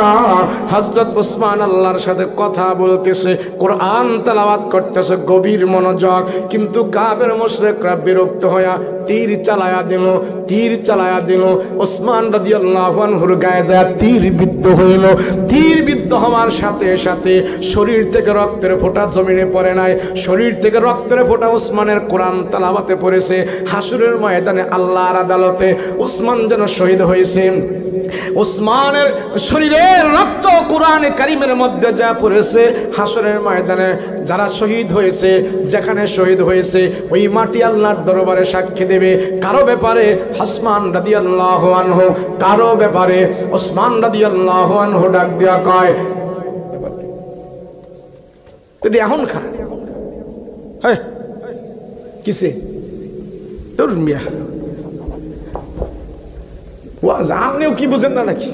হযরত ওসমান আল্লাহর সাথে কথা বলতেছে, কোরআন তেলাওয়াত করতেছে গভীর মনোযোগ। কিন্তু কাফের মুশরিকরা বিরক্ত হয়ে তীর চালায়া দিল, তীর চালায়া দিল। ওসমান রাদিয়াল্লাহু আনহুর গায়ে যায় তীর বিদ্ধ হইল। তীর বিদ্ধ হওয়ার সাথে সাথে শরীর থেকে রক্তের ফোঁটা জমিনে পড়ে নাই, শরীর থেকে রক্তের ফোঁটা ওসমানের কোরআন তেলাওয়াতে পড়েছে। হাসরের ময়দানে আল্লাহর আদালতে ওসমান যেন শহীদ হয়েছে। ওসমানের শরীরের রক্ত কোরআনে কারীমের মধ্যে যা পড়েছে, হাসরের ময়দানে যারা শহীদ হয়েছে, যেখানে শহীদ হয়েছে, ওই মাটি আল্লাহর দরবারে সাক্ষী দেবে কারো ব্যাপারে ওসমান রাদিয়াল্লাহু আনহু, কারো ব্যাপারে ওসমান রাদিয়াল্লাহু আনহু ডাক দিয়া কয় তুই এখন খা। হ্যাঁ কিসে তোর মিয়া আপনিও কি বুঝেন না নাকি?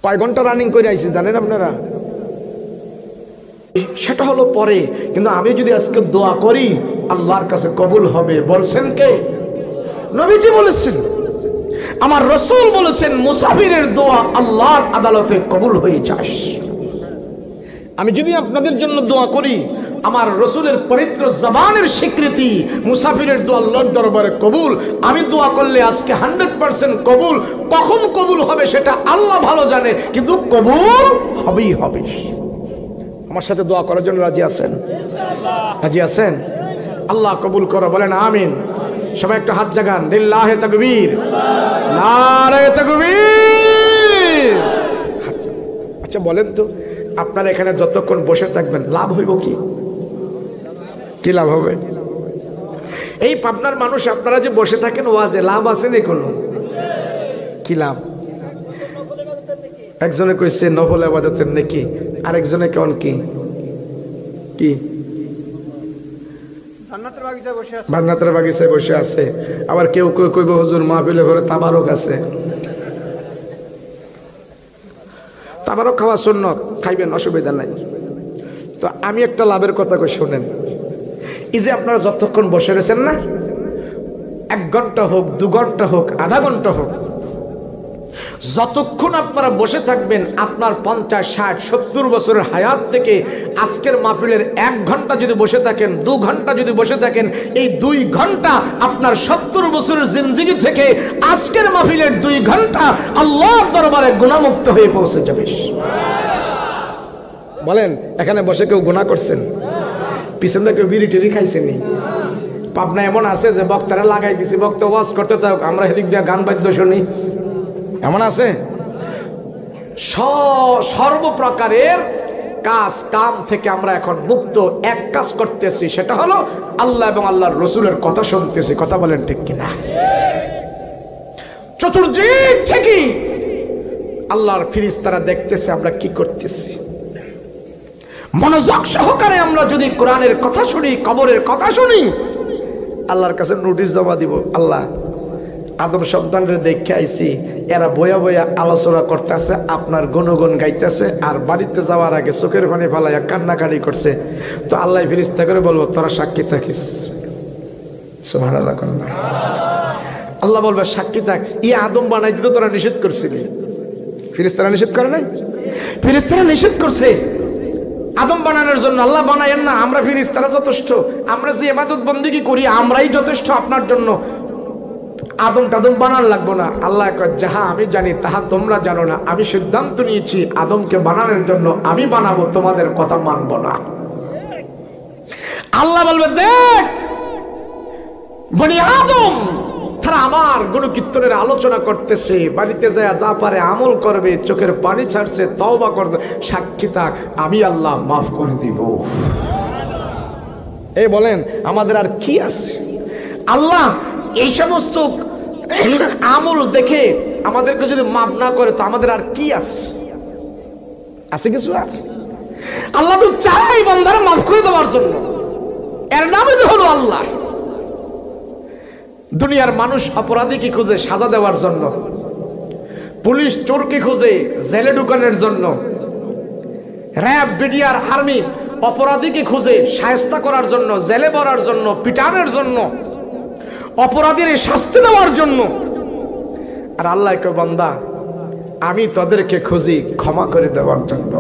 কয় ঘন্টা রানিং করে আইছি জানেন আপনারা? সেটা হলো পরে, কিন্তু আমি যদি আজকে দোয়া করি আল্লাহর কাছে কবুল হবে। বলছেন কে? নবীজি বলেছেন, আমার রাসূল বলেছেন, মুসাফিরের দোয়া আল্লাহর আদালতে কবুল হয়ে যায়। আমি যদি আপনাদের জন্য দোয়া করি, আমার রাসূলের পবিত্র জবানের স্বীকৃতি, মুসাফিরের দোয়া আল্লাহর দরবারে কবুল। আমি দোয়া করলে আজকে 100% কবুল। কখন কবুল হবে সেটা আল্লাহ ভালো জানে, কিন্তু কবুল হবেই হবে। আমার সাথে দোয়া করার জন্য রাজি আছেন? রাজি আছেন? আল্লাহ কবুল করো, বলেন আমিন। সবাই একটা হাত জাগান, লিল্লাহি তাকবীর, নারে তাকবীর। আচ্ছা বলেন তো, আপনারা এখানে যতক্ষণ বসে থাকবেন লাভ হইব কি? কি লাভ হবে? এই পাবনার মানুষ আপনারা যে বসে থাকেন ওয়াজে, লাভ আছে না কোনো? কি লাভ? একজনে কইছে নফল ইবাদতের নেকি, আরেকজনে কেমন কি কি জান্নাতের বাগিচায় বসে আছে। আবার কেউ কেউ কইব হুজুর মাহফিলে ঘরে তাবারক আছে। তাবারক খাওয়া সুন্নাত, খাইবেন, অসুবিধা নাই। তো আমি একটা লাভের কথা কই শুনেন। এই যে আপনারা যতক্ষণ বসে রয়েছেন না, 1 ঘন্টা হোক, 2 ঘন্টা হোক, আধা ঘন্টা হোক, যতক্ষণ আপনারা বসে থাকবেন, আপনার 50, 60, 70 বছরের হায়াত থেকে আজকের মাহফিলের 1 ঘন্টা যদি বসে থাকেন, 2 ঘন্টা যদি বসে থাকেন, এই 2 ঘন্টা আপনার 70 বছরের জিন্দেগি থেকে আজকের মাহফিলের 2 ঘন্টা আল্লাহর দরবারে গুনাহমুক্ত হয়ে পৌঁছে যাবে। বলেন, এখানে বসে কেউ গুনাহ করছেন? পিছন থেকে কেউ বিড়ি টিড়ি খাইছেনি? পাবনা এমন আছে যে বক্তারা লাগাই দিছি, বক্তা ওয়াজ করতে থাক, আমরা হেদিক দিয়ে গান বাদ্য শুনি, এমন আছে? সর্বপ্রকারের কাজ কাম থেকে আমরা এখন মুক্ত। এক কাজ করতেছি, সেটা হলো আল্লাহ এবং আল্লাহর রাসূলের কথা শুনতেছি। কথা বলেন ঠিক কিনা? চতুর্দিক থেকে আল্লাহর ফেরেশতারা দেখতেছে আমরা কি করতেছি। মনোযোগ সহকারে আমরা যদি কোরআনের কথা শুনি, কবরের কথা শুনি, আল্লাহর কাছে নোটিশ জমা দিব, আল্লাহ আদম সন্তানরে দেখে আইছি, এরা বয়া বয়া আলোচনা করতেছে, আপনার গুণগুণ গাইতেছে, আর বাড়িতে যাওয়ার আগে চোখের পানি ফালাইয়া কান্নাকাটি করছে। তো আল্লাহ ফেরেশতা করে বলবো, তোরা সাক্ষী থাকিস। সুবহানাল্লাহ। আল্লাহ বলবে সাক্ষী থাক, আদম বানাই দিতে তোরা নিষেধ করছিলি। ফেরেশতারা নিষেধ করে নাই? ফেরেশতারা নিষেধ করছে আদম বানানোর জন্য। আল্লাহ বানায়েন না, আমরা ফেরেশতারা যথেষ্ট। আমরা যে ইবাদত বন্দেগী করি আমরাই যথেষ্ট আপনার জন্য। আদম টাদম বানান লাগবো না। আল্লাহ কয়, যাহা আমি জানি তাহা তোমরা জানো না। আমি সিদ্ধান্ত নিয়েছি আদমকে বানানোর জন্য, আমি বানাবো, তোমাদের কথা মানবো না। আল্লাহ বলবে, দেখ বনি আদম, তারা আমার গুণকীর্তনের আলোচনা করতেছে, বাড়িতে যায় যা পারে আমল করবে, চোখের পানি ছাড়ছে, তওবা করবে, সাক্ষী থাক আমি আল্লাহ মাফ করে দিব। এই বলেন আমাদের আর কি আছে? আল্লাহ এই সমস্ত আমল দেখে আমাদেরকে যদি মাফ না করে তো আমাদের আর কি আছে কিছু? আর আল্লাহ তো চাই বান্দারা মাফ করে দেওয়ার জন্য, এর নামই তো হলো আল্লাহ। দুনিয়ার মানুষ অপরাধীকে খুঁজে সাজা দেওয়ার জন্য, পুলিশ চোরকে খুঁজে জেলে ঢুকানোর জন্য, র্যাব বিডিআর আর্মি অপরাধীকে খুঁজে শায়েস্তা করার জন্য, জেলে ভরার জন্য, পিটানোর জন্য, অপরাধীর শাস্তি দেওয়ার জন্য। আর আল্লাহ কে বান্দা আমি তাদেরকে খুঁজি ক্ষমা করে দেওয়ার জন্য।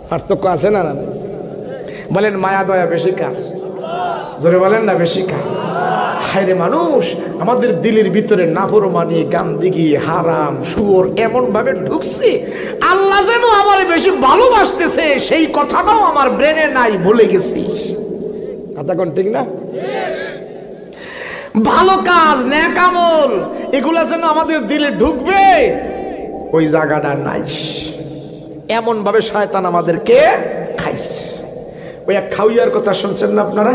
পার্থক্য আছে না? বলেন মায়া দয়া বেশি কার? জোরে বলেন না বেশি কার? হায়রে মানুষ, আমাদের দিলের ভিতরে নাফরমানি, গান্দিগি, হারাম, শুয়োর এমন ভাবে ঢুকছে, আল্লাহ যেন আমার বেশি ভালোবাসতেছে সেই কথাটাও আমার ব্রেনে নাই, ভুলে গেছি। কথা কোন ঠিক না? ভালো কাজ, নেক আমল এগুলা যেন আমাদের দিলে ঢুকবে, ওই জায়গাটা নাই। এমন ভাবে শয়তান আমাদেরকে খাইছে। ওই এক খাওয়ার কথা শুনছেন না আপনারা?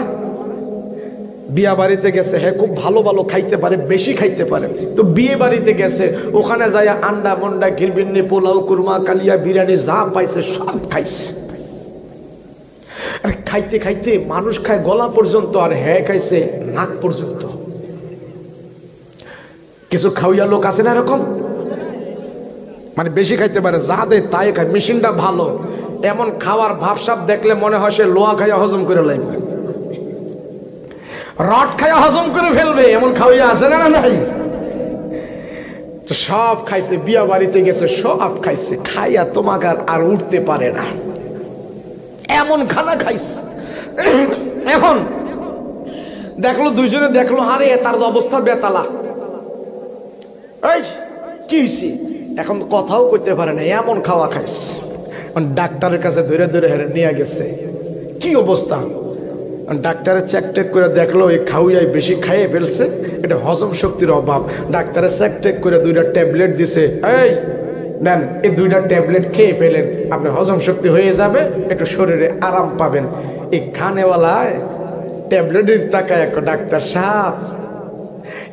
বিয়া বাড়িতে গেছে, হ্যাঁ খুব ভালো ভালো খাইতে পারে, বেশি খাইতে পারে, তো বিয়ে বাড়িতে গেছে, ওখানে যায় আন্ডা মন্ডা, ঘিরবিন্নি, পোলাও, কুরমা, কালিয়া, বিরিয়ানি যা পাইছে সব খাইছে। আর খাইতে খাইতে মানুষ খায় গলা পর্যন্ত, আর হ্যাঁ খাইছে নাক পর্যন্ত। কিছু খাওয়াইয়া লোক আছে না এরকম, মানে বেশি খাইতে পারে, যা দেয় তাই খায়, মেশিনটা ভালো, এমন খাওয়ার ভাবসাব দেখলে মনে হয় সে লোহা খাইয়া হজম করে লাগবে, রড খাইয়া হজম করে ফেলবে, এমন খাওয়াইয়া আছে না? নাই তো সব খাইছে, বিয়া বাড়িতে গেছে সব খাইছে, খাইয়া তোমাকে আর উঠতে পারে না, এমন খানা খাইছে। এখন দেখলো দুইজনে, দেখলো আরে তার অবস্থা বেতালা, এই কি হয়েছে? এখন কথাও করতে পারে না, এমন খাওয়া খাইছে। ডাক্তারের কাছে ধরে ধরে হেরে নিয়ে গেছে, কি অবস্থা? ডাক্তারের চেক টেক করে দেখলো এই খাওয়াই বেশি খাইয়ে ফেলছে, এটা হজম শক্তির অভাব। ডাক্তারের চেক টেক করে 2টা ট্যাবলেট দিছে, এই নেন এই 2টা ট্যাবলেট খেয়ে ফেলেন, আপনার হজম শক্তি হয়ে যাবে, একটু শরীরে আরাম পাবেন। এই খানেওয়ালায় ট্যাবলেটের তাকায় এক ডাক্তার সাহেব,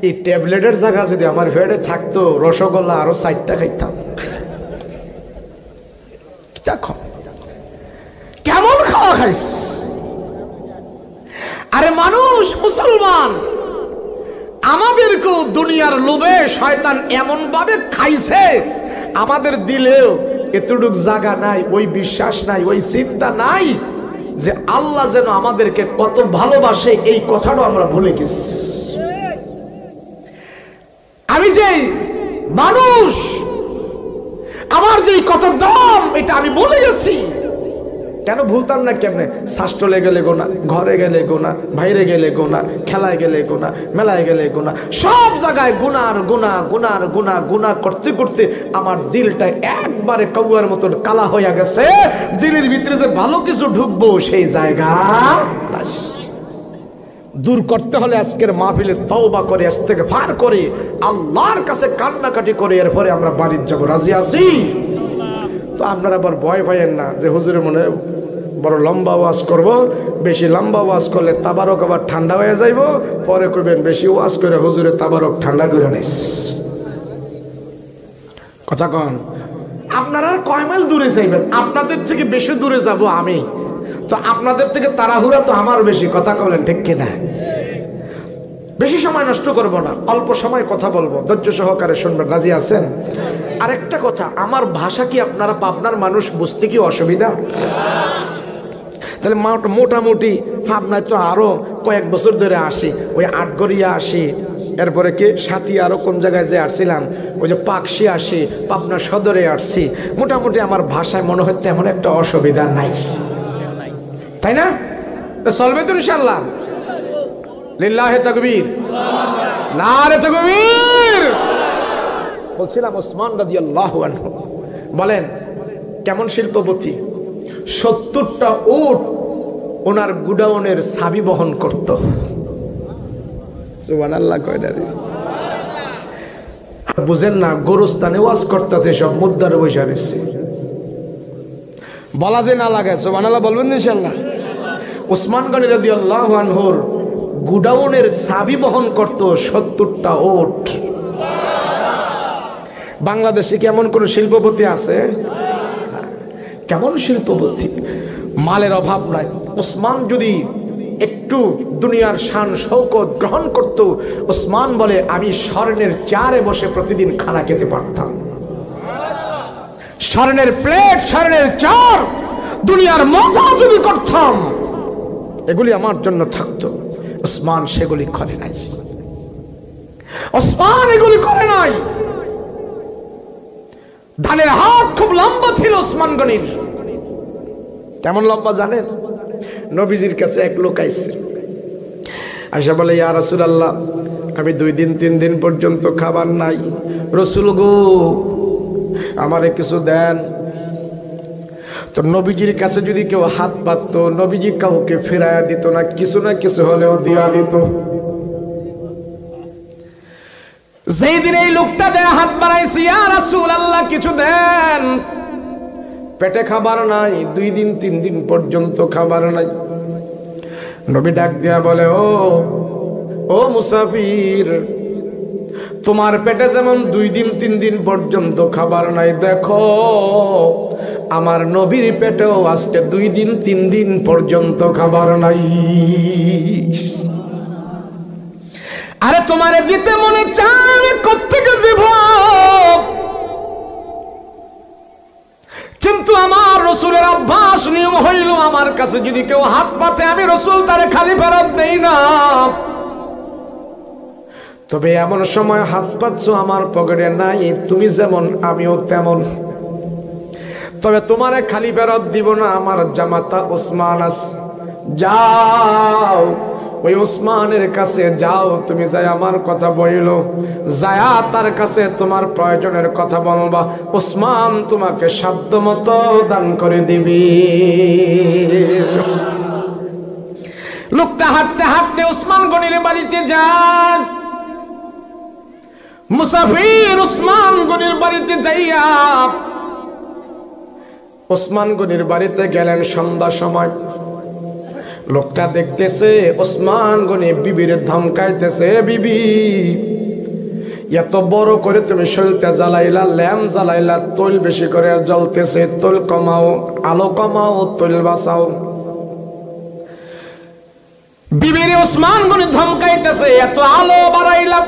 এই ট্যাবলেটের জায়গা যদি আমার পেটে থাকতো রসগোল্লা আরো 4টা খাইতাম। কেমন খাওয়া খাইস? আরে মানুষ, মুসলমান, আমাদেরকেও দুনিয়ার লোভে শয়তান এমন ভাবে খাইছে, আমাদের দিলেও এতটুক জায়গা নাই, ওই বিশ্বাস নাই, ওই চিন্তা নাই যে আল্লাহ যেন আমাদেরকে কত ভালোবাসে, এই কথাটা আমরা ভুলে গেছি। আমি যে মানুষ, আমার যে কত দাম এটা আমি ভুলে গেছি। কেন ভুলতাম না? কেমনে? শাস্ত্রলে গেলে গোনা, ঘরে গেলে গোনা, বাইরে গেলে গোনা, খেলায় গেলে গোনা, মেলায় গেলে গোনা, সব জায়গায় গুনার গুনা, গুনার গুনা, গুনা করতে করতে আমার দিলটা একবারে কাউয়ার মতন কালা হয়ে গেছে। দিলের ভিতরে যে ভালো কিছু ঢুকবো সেই জায়গা দূর করতে হলে আজকের মাহফিলে তওবা করে, ইস্তেগফার করে, আল্লাহর কাছে কান্নাকাটি করে এরপরে আমরা বাড়ির যাব। রাজি আছি তো? আপনারা আবার ভয় পাইয়েন না যে হুজুরের মনে বড় লম্বা ওয়াজ করব, বেশি লম্বা ওয়াজ করলে তাবারক আবার ঠান্ডা হয়ে যাইব, পরে কইবেন বেশি ওয়াজ করে হুজুরে তাবারক ঠান্ডা করে নিস। কথা কন, আপনারা কয় মাইল দূরে যাইবেন? আপনাদের থেকে বেশি দূরে যাব আমি, তো আপনাদের থেকে তাড়াহুড়া তো আমার বেশি। কথা বলেন ঠিক কিনা? বেশি সময় নষ্ট করব না, অল্প সময় কথা বলবো, ধৈর্য সহকারে শুনবেন। রাজি আছেন? আরেকটা কথা, আমার ভাষা কি আপনারা পাবনার মানুষ বুঝতে কি অসুবিধা? তাহলে মোটামুটি পাবনায় তো আরো কয়েক বছর ধরে আসি, ওই আটগড়িয়া আসি, এরপরে কি সাথী আরো কোন জায়গায় যে আসছিলাম, ওই যে পাকশি আসি, পাবনা সদরে আসছি, মোটামুটি আমার ভাষায় মনে হয় তেমন একটা অসুবিধা নাই, তাই না? তো চলবে তো ইনশাআল্লাহ। লিল্লাহে তাকবীর, নারে তাকবীর। বলছিলাম ওসমান রাদিয়াল্লাহু আনহু বলেন কেমন শিল্পপতি, 70টা উট ওনার গুডাউনের চাবি বহন করত। সুবহানাল্লাহ কয়টা রে বুঝেন না, গোরস্থানে ওয়াজ করতেছে সব মুদ্দার বসে রয়েছে, বলা যে না লাগে। সুবহানাল্লাহ বলবেন ইনশাআল্লাহ। ওসমান গনি রাদিয়াল্লাহু আনহুর গুডাউনের চাবি বহন করত 70টা ওট। বাংলাদেশে কেমন কোন শিল্পপতি আছে? কেমন শিল্পপতি, মালের অভাব নাই। ওসমান যদি একটু দুনিয়ার শান শৌকত গ্রহণ করত, ওসমান বলে আমি স্বর্ণের চেয়ারে বসে প্রতিদিন খানা খেতে পারতাম, স্বর্ণের প্লেট, স্বর্ণের চেয়ার, দুনিয়ার মজা যদি করতাম, এগুলি আমার জন্য থাকতো। ওসমান সেগুলি করে নাই, ওসমান এগুলি করে নাই। ধানের হাত খুব লম্বা ছিল ওসমান গনির। কেমন লম্বা জানেন? নবীজির কাছে এক লোক আইছে, আয়সা বলে ইয়া রাসূলুল্লাহ আমি 2 দিন 3 দিন পর্যন্ত খাবার নাই, রাসূল গো আমারে কিছু দেন। তো নবীজির কাছে যদি কেউ হাত পাতত, নবীজি কাউকে ফেরায়া দিত না, কিছু না কিছু হলেও দিয়া দিত। যেই দিন এই লোকটা যায় হাত বাড়াইছে, ইয়া রাসূলুল্লাহ কিছু দেন, পেটে খাবার নাই, 2 দিন 3 দিন পর্যন্ত খাবার নাই। নবী ডাক দিয়া বলে ও মুসাফির, তোমার পেটে যেমন 2 দিন 3 দিন পর্যন্ত খাবার নাই, দেখো আমার নবীর পেটেও আজকে 2 দিন 3 দিন পর্যন্ত খাবার নাই। আরে তোমারে দিতে মনে চায়, আমি কোত্থেকে দিব? কিন্তু আমার রাসূলের অভ্যাস নিয়ম হইল, আমার কাছে যদি কেউ হাত পাতে আমি রাসূল তারে খালি ফেরত দেই না। তবে এমন সময় হাত পাচ্ছ আমার পকেটে নাই, তুমি যেমন আমিও তেমন, তবে তোমারে খালি ফেরত দিব না, আমার জামাতা ওসমান আছে, যাও ওই ওসমানের কাছে যাও, তুমি যাই আমার কথা বইলো, যায়া তার কাছে তোমার প্রয়োজনের কথা বলবা, ওসমান তোমাকে সাধ্য মতো দান করে দিবি। লোকটা হাঁটতে হাঁটতে ওসমান গনির বাড়িতে যান। মুসাফির ওসমান গনির বাড়িতে যাইয়া ওসমান গনির বাড়িতে গেলেন সন্ধ্যা সময়। লোকটা দেখতেছে ওসমান গনি বিবির ধমকাইতেছে, বিবি এত বড় করে তুমি শৈলতে জ্বালাইলা, ল্যাম্প জ্বালাইলা, তৈল বেশি করে জ্বলতেছে, তৈল কমাও, আলো কমাও, তৈল বাঁচাও। বিবির ওসমান গনি ধমকাইতেছে, এত আলো বাড়াইলা,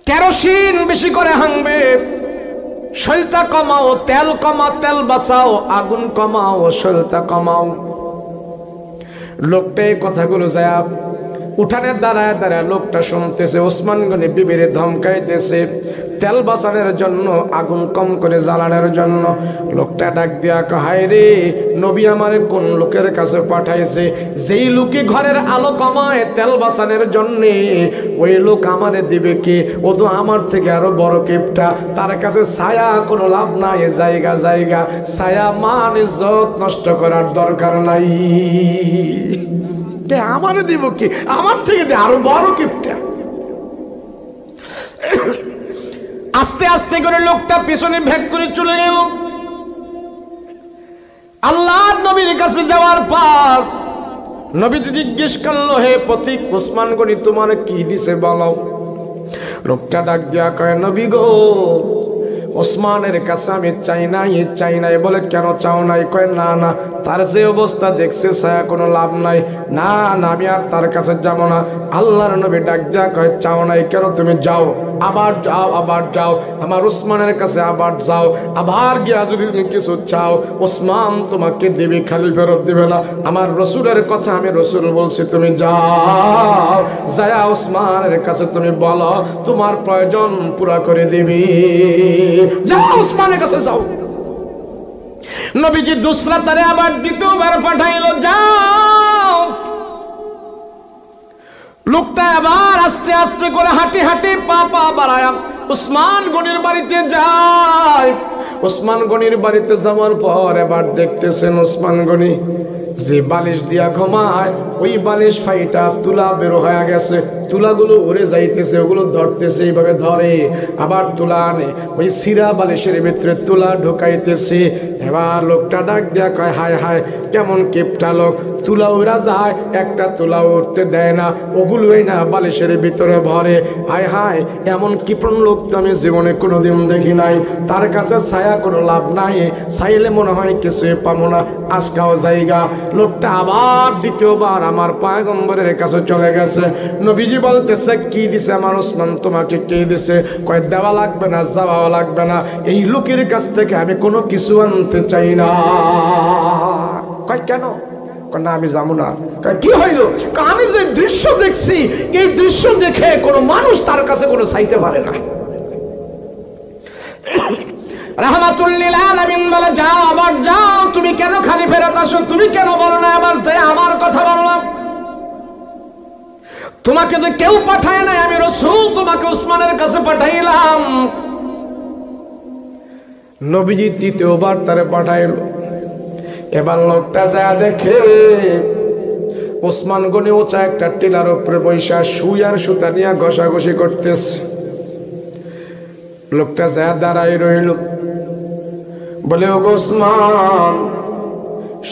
কেরোসিন বেশি করে হাংবে, শৈলতা কমাও, তেল কমাও, তেল বাঁচাও, আগুন কমাও, শৈলতা কমাও। লোকটা এই কথাগুলো যায় উঠানে দাঁড়ায় দাঁড়ায় লোকটা শুনতেছে। ওসমান গনি বিবির ধমকাইতেছে তেল বাঁচানোর জন্য, আগুন কম করে জ্বালানোর জন্য। লোকটা ডাক দিয়া কয়, রে নবী আমারে কোন লোকের কাছে পাঠাইছে? যেই লোকে ঘরের আলো কমায় তেল বাঁচানোর জন্যে, ওই লোক আমারে দিবে কি? ও তো আমার থেকে আরো বড় কিপটা, তার কাছে ছায়া কোনো লাভ নাই, জায়গা জায়গা ছায়া, মান ইজ্জত নষ্ট করার দরকার নাই, আমারে দিব কি? আমার থেকে আরো বড় কিপটা। আস্তে আস্তে করে লোকটা পিছনে ভেগ করে চলে গেল। আল্লাহর নবীর কাছে যাওয়ার পর নবীজি জিজ্ঞেস করলো, হে পথিক ওসমান গনি তোমার কি দিছে বলো। লোকটা ডাক দিয়া কয়, নবী গো ওসমানের কাছে আমি চাই নাই। বলে কেন চাও নাই? কয় না না, তার যে অবস্থা দেখছে ছায়া কোনো লাভ নাই, না না আমি আর তার কাছে যাব না। আল্লাহর নবী ডাক দিয়া কয়, চাও নাই কেন? তুমি যাও, আবার যাও, আমার ওসমানের কাছে আবার যাও, আবার গিয়া যদি তুমি কিছু চাও ওসমান তোমাকে দিবে, খালি ফেরত দিবে না। আমার রসুলের কথা আমি রসুল বলছি, তুমি যাও, যায়া ওসমানের কাছে তুমি বলো তোমার প্রয়োজন পুরা করে দিবি, যাও ওসমানের কাছে যাও। নবীজি দুসরা তারে আবার দ্বিতীয়বার পাঠাইলো, যাও। লোকটা আবার আস্তে আস্তে করে হাঁটি হাঁটি পা বাড়ায় ওসমান গনির বাড়িতে যায়। ওসমান গনির বাড়িতে যাওয়ার পর এবার দেখতেছেন ওসমান গনি যে বালিশ দিয়া ঘুমায় ওই বালিশ ফাইটা তুলা বের হয়ে গেছে, তুলাগুলো উড়ে যাইতেছে, ওগুলো ধরতেছে, এইভাবে ধরে আবার তুলা আনে, ওই সিরা বালিশের ভিতরে তুলা ঢুকাইতেছে। এবার লোকটা ডাক দিয়া কয়, হায় হায় কেমন কিপটা লোক, তুলা উড়া যায় একটা তুলা উঠতে দেয় না, ওগুলোই না বালিশের ভিতরে ভরে। হায় হায় এমন কিপন লোক তো আমি জীবনে কোনোদিন দেখি নাই। তার কাছে ছায়া কোনো লাভ নাই, চাইলে মনে হয় কিছুই পাবো না, আজকাও জায়গা। লোকটা আবার দ্বিতীয়বার আমার পয়গম্বরের কাছে চলে গেছে। নবীজি বলতেছে, কি দিছে আমার ওসমান তোমাকে, কে দিছে? কয় দেওয়া লাগবে না, যাওয়া লাগবে না, এই লোকের কাছ থেকে আমি কোনো কিছু আনতে চাই না। কয় কেন? না আমি যাবো না। কি হইল? আমি যে দৃশ্য দেখছি, এই দৃশ্য দেখে কোনো মানুষ তার কাছে কোনো চাইতে পারে না। রাহমাতুল লিল আলামিন বলে, যাও আবার যাও, তুমি কেন খালি ফেরত আসো? তুমি কেন বলো না আবার যে আমার কথা বললাম? তোমাকে তো কেউ পাঠায় নাই, আমি রাসূল তোমাকে উসমানের কাছে পাঠাইলাম। নবীজি তৃতীয়বার তারে পাঠাইল। এবার লোকটা যা দেখে ওসমান গনি উঁচা একটা টিলার উপরে বৈশা সুই আর সুতা নিয়ে ঘষাঘষি করতেছে। লোকটা যা দাঁড়াই রইল, বলে, ও ওসমান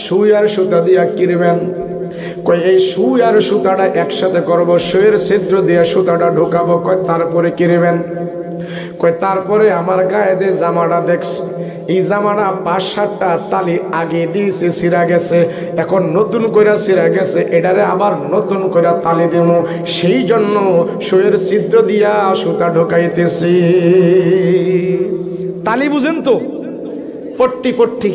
সুই আর সুতা দিয়া কিরবেন? কই এই সুই আর সুতাটা একসাথে করবো, সুইয়ের ছিদ্র দিয়ে সুতাটা ঢুকাবো। কয় তারপরে কিরবেন? কয় তারপরে আমার গায়ে যে জামাটা দেখছো, এই জামাটা ৫-৭টা তালি আগে দিয়েছে, ছিঁড়া গেছে, এখন নতুন করে ছিঁড়া গেছে, এটারে আবার নতুন করে তালি দেব, সেই জন্য সুইয়ের ছিদ্র দিয়া সুতা ঢোকাইতেছি। তালি বুঝেন তো? পট্টি পট্টি।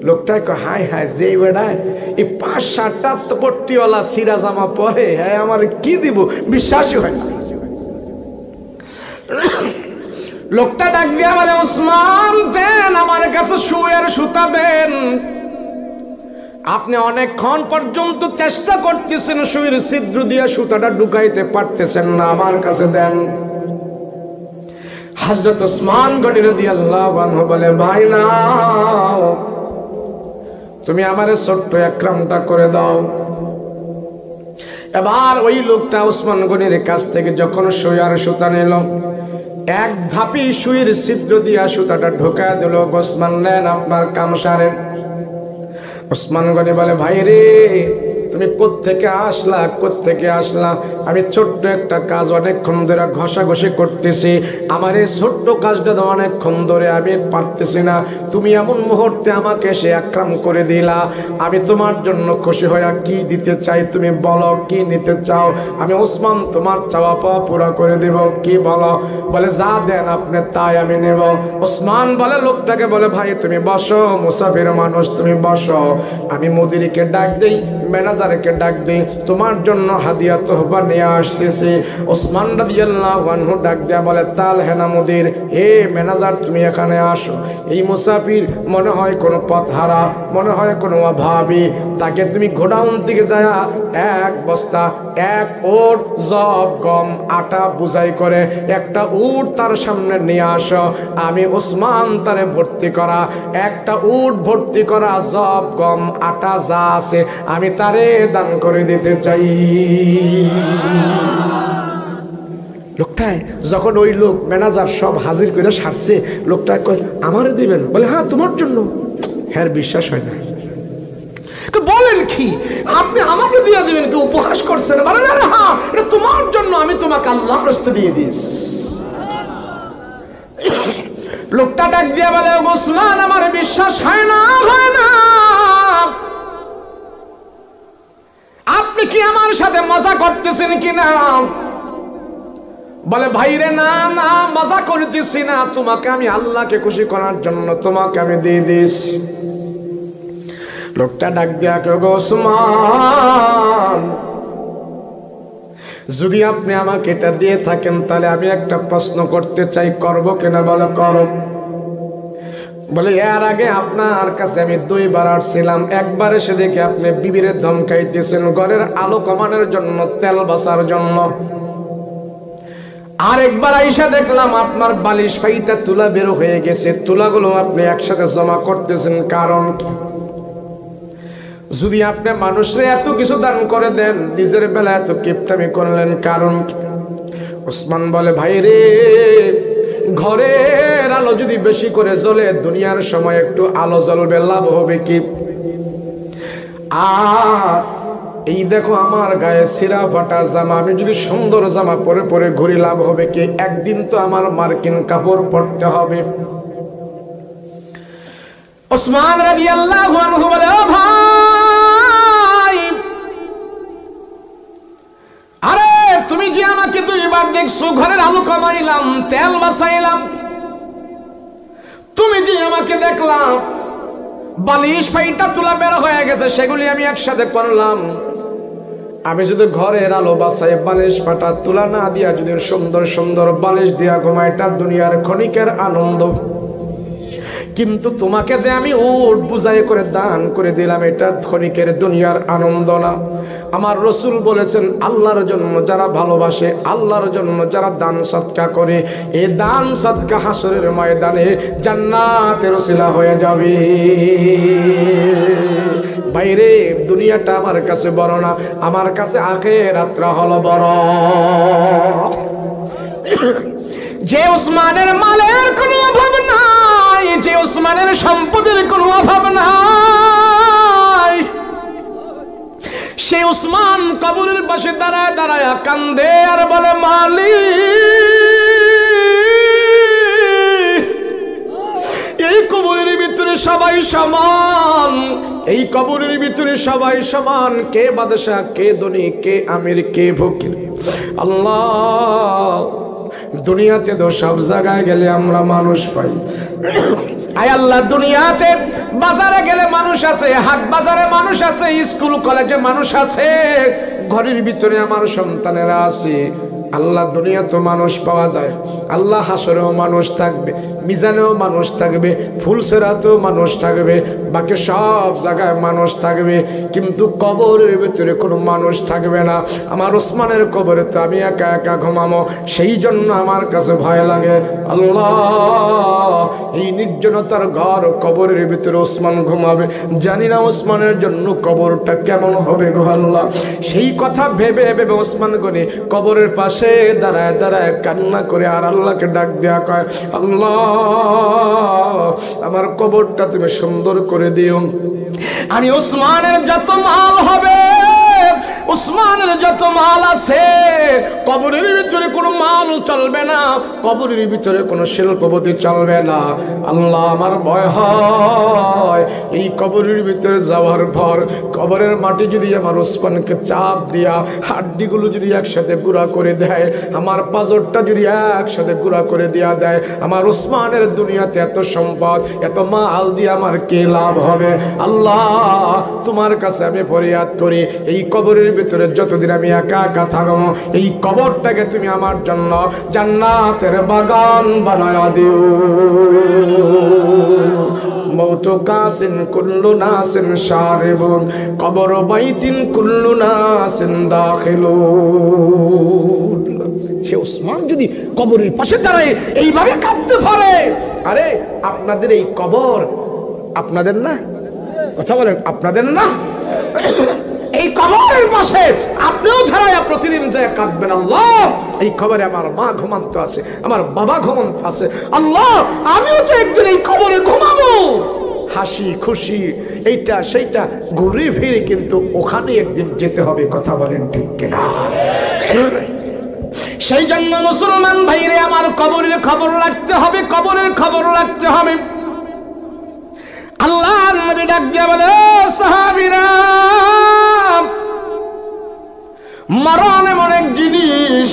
লোকটা কয়, হায় হায় যে বেড়ায় এই ৫-৭টা তো পট্টিওয়ালা ছিঁড়া জামা পরে, হ্যাঁ আমার কি দিব, বিশ্বাসই হয় না। লোকটা ডাক দিয়া বলে, ওসমান দেন আমার কাছে সুইয়ের সুতা দেন। আপনি অনেকক্ষণ পর্যন্ত চেষ্টা করতেছেন, সুইয়ের ছিদ্র দিয়ে সুতাটা ঢুকাইতে পারতেছেন না, আমার কাছে দেন। হযরত ওসমান গনি রাদিয়াল্লাহু আনহু বলে, ভাই নাও, তুমি আমারে ছোট্ট একরামটা করে দাও। এবার ওই লোকটা ওসমান গনির কাছ থেকে যখন সুই আর সুতা নিল, এক ধাপি সুইয়ের ছিদ্র দিয়া সুতাটা ঢোকা দিল। ওসমান নেন আপনার কাম সারেন। ওসমান গনি বলে, ভাই রে তুমি কোত্থেকে আসলা, কোত্থেকে আসলা? আমি ছোট্ট একটা কাজ অনেকক্ষণ ধরে ঘষাঘষি করতেছি, আমার এই ছোট্ট কাজটা তো অনেকক্ষণ ধরে আমি পারতেছি না, তুমি এমন মুহূর্তে আমাকে সে আক্রম করে দিলা। আমি তোমার জন্য খুশি হইয়া কি দিতে চাই তুমি বলো, কি নিতে চাও? আমি ওসমান তোমার চাওয়া পাওয়া পুরা করে দেব, কি বলো? বলে, যা দেন আপনি তাই আমি নেব। ওসমান বলে লোকটাকে, বলে, ভাই তুমি বসো, মুসাফির মানুষ তুমি বসো, আমি মুদিরকে ডাক দেই, ম্যানেজারকে ডাক দেই, তোমার জন্য হাদিয়া তোহফা নিয়ে আসতেছি। ওসমান রাদিয়াল্লাহু আনহু ডাক দেয়া বলে, তাল হেনা মুদির, হে ম্যানেজার তুমি এখানে আসো। এই মুসাফির মনে হয় কোনো পথহারা, মনে হয় কোনো অভাবী, তাকে তুমি গোডাউন থেকে যায় এক বস্তা এক ওট জব গম আটা বুঝাই করে একটা উট তার সামনে নিয়ে আসো। আমি ওসমান তারে ভর্তি করা একটা উট ভর্তি করা জব গম আটা যা আছে আমি তারে দান করে দিতে চাই। লোকটায় যখন ওই লোক ম্যানেজার সব হাজির করে সারছে, লোকটায় কয়, আমারে দিবেন? বলে, হ্যাঁ তোমার জন্য। হ্যাঁ বিশ্বাস হয় না। বলেন কি আপনি আমাকে দিয়ে দিবেন? কি উপহাস করছেন? বলেন, আরে হ্যাঁ এটা তোমার জন্য, আমি তোমাকে আল্লাহর রাস্তায় দিয়ে দিস। লোকটা ডাক দিয়ে বলে, ওসমান আমার বিশ্বাস হয় না, হয় না, আপনি কি আমার সাথে মজা করতেছেন কিনা? বলে, ভাইরে না না মজা করতেছি না, তোমাকে আমি আল্লাহকে খুশি করার জন্য তোমাকে আমি দিয়ে দিয়েছি। লোকটা ডাক দিয়া কয়, ওসমান যদি আপনি আমাকে এটা দিয়ে থাকেন তাহলে আমি একটা প্রশ্ন করতে চাই, করবো কিনা? বলে, করো। বলে, এর আগে আপনার কাছে আমি 2 বার আসছিলাম, একবার এসে দেখে আপনি বিবিরে ধমকাইতেছেন ঘরের আলো কমানোর জন্য, তেল বাঁচার জন্য। আরেকবার আইসা দেখলাম আপনার বালিশ ফাইটা তুলা বের হয়ে গেছে, তুলাগুলো আপনি একসাথে জমা করতেছেন, কারণ কি? যদি আপনি মানুষরে এত কিছু দান করে দেন, নিজের বেলা এত কিপটামি করলেন কারণ? ওসমান বলে, ভাই রে, ঘরের আলো যদি বেশি করে জ্বলে, দুনিয়ার সময় একটু আলো জ্বলবে, লাভ হবে কি? আর এই দেখো আমার গায়ে ছিঁড়া ফাটা জামা, আমি যদি সুন্দর জামা পরে পরে ঘুরি, লাভ হবে কি? একদিন তো আমার মার্কিন কাপড় পরতে হবে। ওসমান রাদিয়াল্লাহু আনহু বলে, ও ভাই, আরে তুমি যে আমাকে দুইবার দেখছো, ঘরের আলো কমাইলাম, তেল বাঁচাইলাম, তুমি যে আমাকে দেখলাম বালিশ ফাইটা তুলা বের হয়ে গেছে, সেগুলি আমি একসাথে করলাম, আমি যদি ঘরের আলো বাঁচাই, বালিশ ফাটা তুলা না দিয়া যদি সুন্দর সুন্দর বালিশ দিয়া ঘুমাই, এটা দুনিয়ার ক্ষণিকের আনন্দ। কিন্তু তোমাকে যে আমি উট বুঝাই করে দান করে দিলাম, এটা ক্ষণিকের দুনিয়ার আনন্দ না। আমার রসুল বলেছেন, আল্লাহর জন্য যারা ভালোবাসে, আল্লাহর জন্য যারা দান সদকা করে, এই দান সদকা হাসরের ময়দানে জান্নাতের ওসিলা হয়ে যাবে। বাইরে দুনিয়াটা আমার কাছে বড় না, আমার কাছে আখিরাতটা হলো বড়। যে উসমানের মালের কোনো অভাব নাই, যে উসমানের সম্পদের কোনো অভাব নাই, সে উসমান কবরের পাশে দাঁড়ায় দাঁড়ায় কান্দে আর বলে, মালিক, এই কবরের ভিতরে সবাই সমান, এই কবরের ভিতরে সবাই সমান, কে বাদশা, কে ধনী, কে আমির, কে ফকির। আল্লাহ, দুনিয়াতে তো সব জায়গায় গেলে আমরা মানুষ পাই, আয় আল্লাহ, দুনিয়াতে বাজারে গেলে মানুষ আছে, হাট বাজারে মানুষ আছে, স্কুল কলেজে মানুষ আছে, ঘরের ভিতরে আমার সন্তানেরা আছে। আল্লাহ, দুনিয়া তো মানুষ পাওয়া যায়, আল্লাহ হাসরেও মানুষ থাকবে, মিজানেও মানুষ থাকবে, ফুলসেরাতেও মানুষ থাকবে, বাকি সব জায়গায় মানুষ থাকবে, কিন্তু কবরের ভিতরে কোনো মানুষ থাকবে না। আমার ওসমানের কবরে তো আমি একা একা ঘুমাবো, সেই জন্য আমার কাছে ভয় লাগে। আল্লাহ, এই নির্জনতার ঘর, কবরের ভিতরে ওসমান ঘুমাবে, জানি না ওসমানের জন্য কবরটা কেমন হবে গো আল্লাহ। সেই কথা ভেবে ভেবে ওসমান গনি কবরের পাশে দাঁড়ায় দাঁড়ায় কান্না করে আর আল্লাহকে ডাক দেয়া কয়, আল্লাহ, আমার কবরটা তুমি সুন্দর করে দিও। আমি ওসমানের যত মাল হবে, উসমানের যত মাল আছে, কবরের ভিতরে কোনো মাল চলবে না, কবরের ভিতরে কোনো শিল্পপতি চলবে না। আল্লাহ, আমার ভয় হয় এই কবরের ভিতরে যাওয়ার পর কবরের মাটি যদি আমার ওসমানকে চাপ দিয়া হাড্ডিগুলো যদি একসাথে গুঁড়া করে দেয়, আমার পাঁজরটা যদি একসাথে গুঁড়া করে দেয়া দেয়, আমার ওসমানের দুনিয়াতে এত সম্পদ, এত মাল দিয়ে আমার কে লাভ হবে? আল্লাহ, তোমার কাছে আমি ফরিয়াদ করি, এই কবরের ভিতরে যতদিন আমি একা একা থাকবো, এই কবরটাকে তুমি আমার জন্য জান্নাতের বাগান বানায়া দিও। মৌতু কাসিন কুল্লু নাসিন শারিবুন, কবর বাইতিন কুল্লু নাসিন দাখিলুন। সে ওসমান যদি কবরের পাশে দাঁড়ায় এইভাবে কাঁদতে পারে, আরে আপনাদের এই কবর আপনাদের না? কথা বলেন, আপনাদের না? এই কবরের পাশে আপনিও ধারায় প্রতিদিন যায় কাঁদবেন, আল্লাহ, এই কবরে আমার মা ঘুমন্ত আছে, আমার বাবা ঘুমন্ত আছে, আল্লাহ, আমিও তো একদিন এই কবরে ঘুমাবো। হাসি খুশি এইটা সেইটা ঘুরে ফিরে কিন্তু ওখানে একদিন যেতে হবে। কথা বলেন ঠিক কিনা? সেই জন্য মুসলমান ভাইরে আমার, কবরের খবর রাখতে হবে, কবরের খবর রাখতে হবে। আল্লাহ নবী ডাক দিয়া বলে, সাহাবীরা, মরণ এমন এক জিনিস,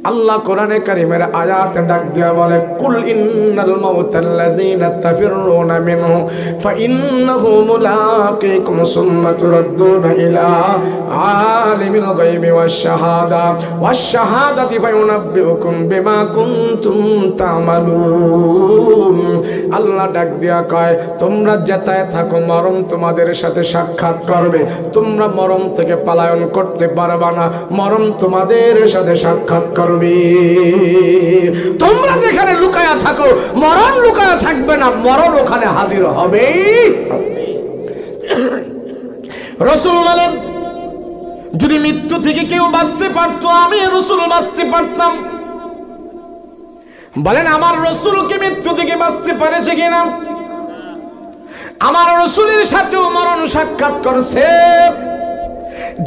আল্লাহ কোরআনে কারিমের আয়াতে ডাক দিয়া বলে, কুল ইন্নাল মাউতাল্লাযীনা তাফিরুনা মিনহু ফাইন্নাহু মুলাকিকুম সুম্মা তুরাদ্দুনা ইলা আলিমিল গায়বি ওয়াশ শাহাদাতি ফায়ুনাব্বিউকুম বিমা কুনতুম তা'মালুন। আল্লাহ ডাক দিয়া কয়, তোমরা যেথায় থাকো মরণ তোমাদের সাথে সাক্ষাৎ করবে, তোমরা মরণ থেকে পলায়ন করতে পারবা না, মরণ তোমাদের সাথে সাক্ষাৎ করবে। তোমরা যেখানে লুকায়া থাকো মরণ লুকায়া থাকবে না, মরণ ওখানে হাজির হবে। রাসূল বলেন যদি মৃত্যু থেকে কেউ বাঁচতে পারতো আমি রাসূল বাঁচতে পারতাম। বলেন আমার রাসূল কি মৃত্যু থেকে বাঁচতে পেরেছে কিনা? আমার রাসূলের সাথেও মরণ সাক্ষাৎ করছে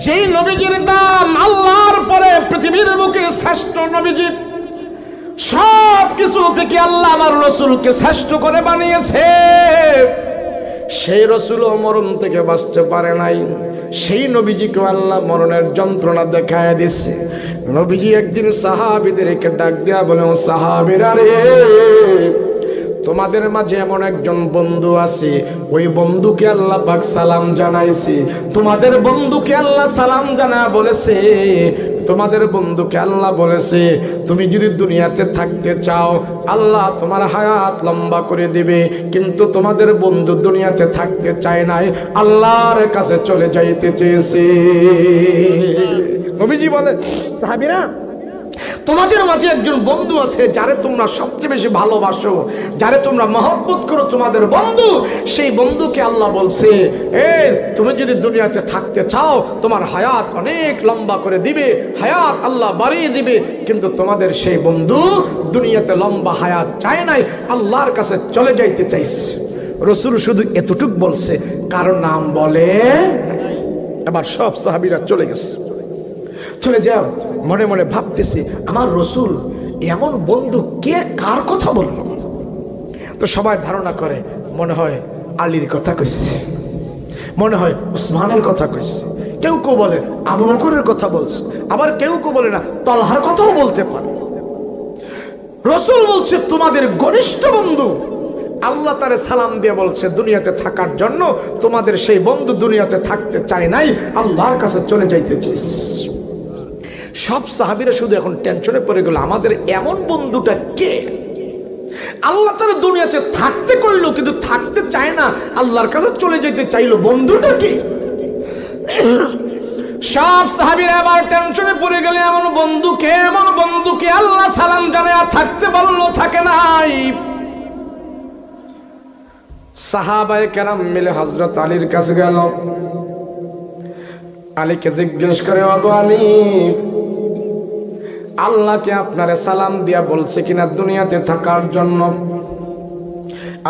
যেই নবীজির দাম আল্লাহর পরে পৃথিবীর বুকে শ্রেষ্ঠ নবীজি, সব কিছু থেকে আল্লাহ আমার রাসূলকে শ্রেষ্ঠ করে বানিয়েছে। সেই রাসূলও মরণ থেকে বাঁচতে পারে নাই, সেই নবীজিকে আল্লাহ মরণের যন্ত্রণা দেখায় দিচ্ছে। নবীজি একদিন সাহাবীদেরকে ডাক দিয়া বলে, ও সাহাবীরা রে, তোমাদের মাঝে এমন একজন বন্ধু আছে, ওই বন্ধুকে আল্লাহ পাক সালাম জানাইছে। তোমাদের বন্ধুকে আল্লাহ সালাম জানা বলেছে, তোমাদের বন্ধুকে আল্লাহ বলেছে তুমি যদি দুনিয়াতে থাকতে চাও আল্লাহ তোমার হায়াত লম্বা করে দিবে। কিন্তু তোমাদের বন্ধু দুনিয়াতে থাকতে চায় নাই, আল্লাহর কাছে চলে যাইতে চেয়েছে। নবীজি বলে, সাহাবীরা তোমাদের মাঝে একজন বন্ধু আছে যারে তোমরা সবচেয়ে বেশি ভালোবাসো, যারে তোমরা মহব্বত করো, তোমাদের বন্ধু। সেই বন্ধুকে আল্লাহ বলছে তুমি যদি দুনিয়াতে থাকতে চাও তোমার হায়াত অনেক লম্বা করে দিবে, হায়াত আল্লাহ বাড়িয়ে দিবে। কিন্তু তোমাদের সেই বন্ধু দুনিয়াতে লম্বা হায়াত চায় নাই, আল্লাহর কাছে চলে যাইতে চাইছে। রাসূল শুধু এতটুক বলছে, কারো নাম বলে। এবার সব সাহাবীরা চলে গেছে। চলে যাও, মনে মনে ভাবতেছি আমার রাসূল এমন বন্ধু কে কার কথা বলল। তো সবাই ধারণা করে মনে হয় আলীর কথা কইছে, মনে হয় উসমানের কথা কইছে, কেউ কেউ বলে আবু বকরের কথা বলছে, আবার কেউ কেউ বলে না তলহার কথাও বলতে পারে। রাসূল বলছে তোমাদের ঘনিষ্ঠ বন্ধু আল্লাহ তারে সালাম দিয়ে বলছে দুনিয়াতে থাকার জন্য, তোমাদের সেই বন্ধু দুনিয়াতে থাকতে চায় নাই, আল্লাহর কাছে চলে যাইতে চাইছে। সব সাহাবীরা শুধু এখন টেনশনে পড়ে গেল, আমাদের এমন বন্ধুটা কে? আল্লাহ তার দুনিয়াতে থাকতে কইলো কিন্তু থাকতে চায় না, আল্লাহর কাছে চলে যেতে চাইলো, বন্ধুটা কে? সব সাহাবীরা আবার টেনশনে পড়ে গেলে এমন বন্ধুকে, এমন বন্ধুকে আল্লাহ সালাম জানায়া থাকতে বললো, থাকে নাই। সাহাবায়ে কেরাম মিলে হযরত আলীর কাছে গেল। আলীকে জিজ্ঞেস করে, ওগো আলী, আল্লাহকে আপনারে সালাম দিয়া বলছে কিনা দুনিয়াতে থাকার জন্য?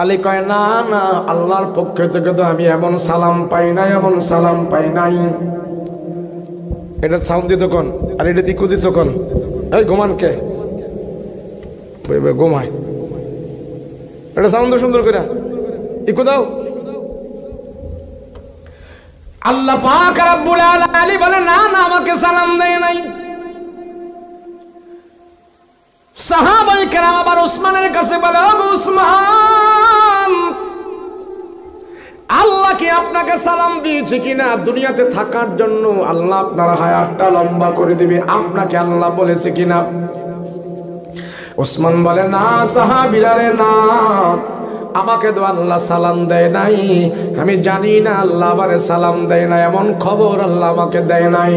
আলী কয়, না না, আল্লাহর পক্ষ থেকে তো আমি এমন সালাম পাই নাই, এমন সালাম পাই নাই। এটা সাউন্ড দিত কোন আর এটা দিকু দিত কোন? এই ঘুমান কে ঘুমায়, এটা সাউন্ড সুন্দর করে ইকো দাও। আল্লাহ পাক রব্বুল আলামিন বলে, না না, আমাকে সালাম দেয় নাই। সাহাবায়ে কেরাম আবার উসমানের কাছে বলে, ও উসমান, আল্লাহ কি আপনাকে সালাম দিয়েছে কিনা দুনিয়াতে থাকার জন্য, আল্লাহ আপনার হায়াতটা লম্বা করে দিবে, আপনাকে আল্লাহ বলেছে কিনা? উসমান বলে, না সাহাবীরা রে, না, আমাকে তো আল্লাহ সালাম দেয় নাই, আমি জানি না আল্লাহ আমারে সালাম দেয় না, এমন খবর আল্লাহ আমাকে দেয় নাই।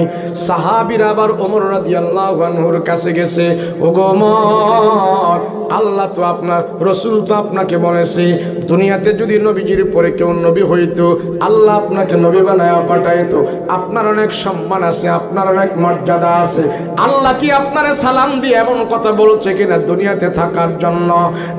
সাহাবীরা আবার ওমর রাদিয়াল্লাহু আনহুর কাছে গেছে, ওগো ওমর, আল্লাহ তো আপনার রাসূল তো আপনাকে বলেছে দুনিয়াতে যদি নবীজির পরে কেউ নবী হইতো আল্লাহ আপনাকে নবী বানায়া পাঠাইতো, আপনার অনেক সম্মান আছে, আপনার অনেক মর্যাদা আছে, আল্লাহ কি আপনারে সালাম দিয়ে এমন কথা বলছে কিনা দুনিয়াতে থাকার জন্য?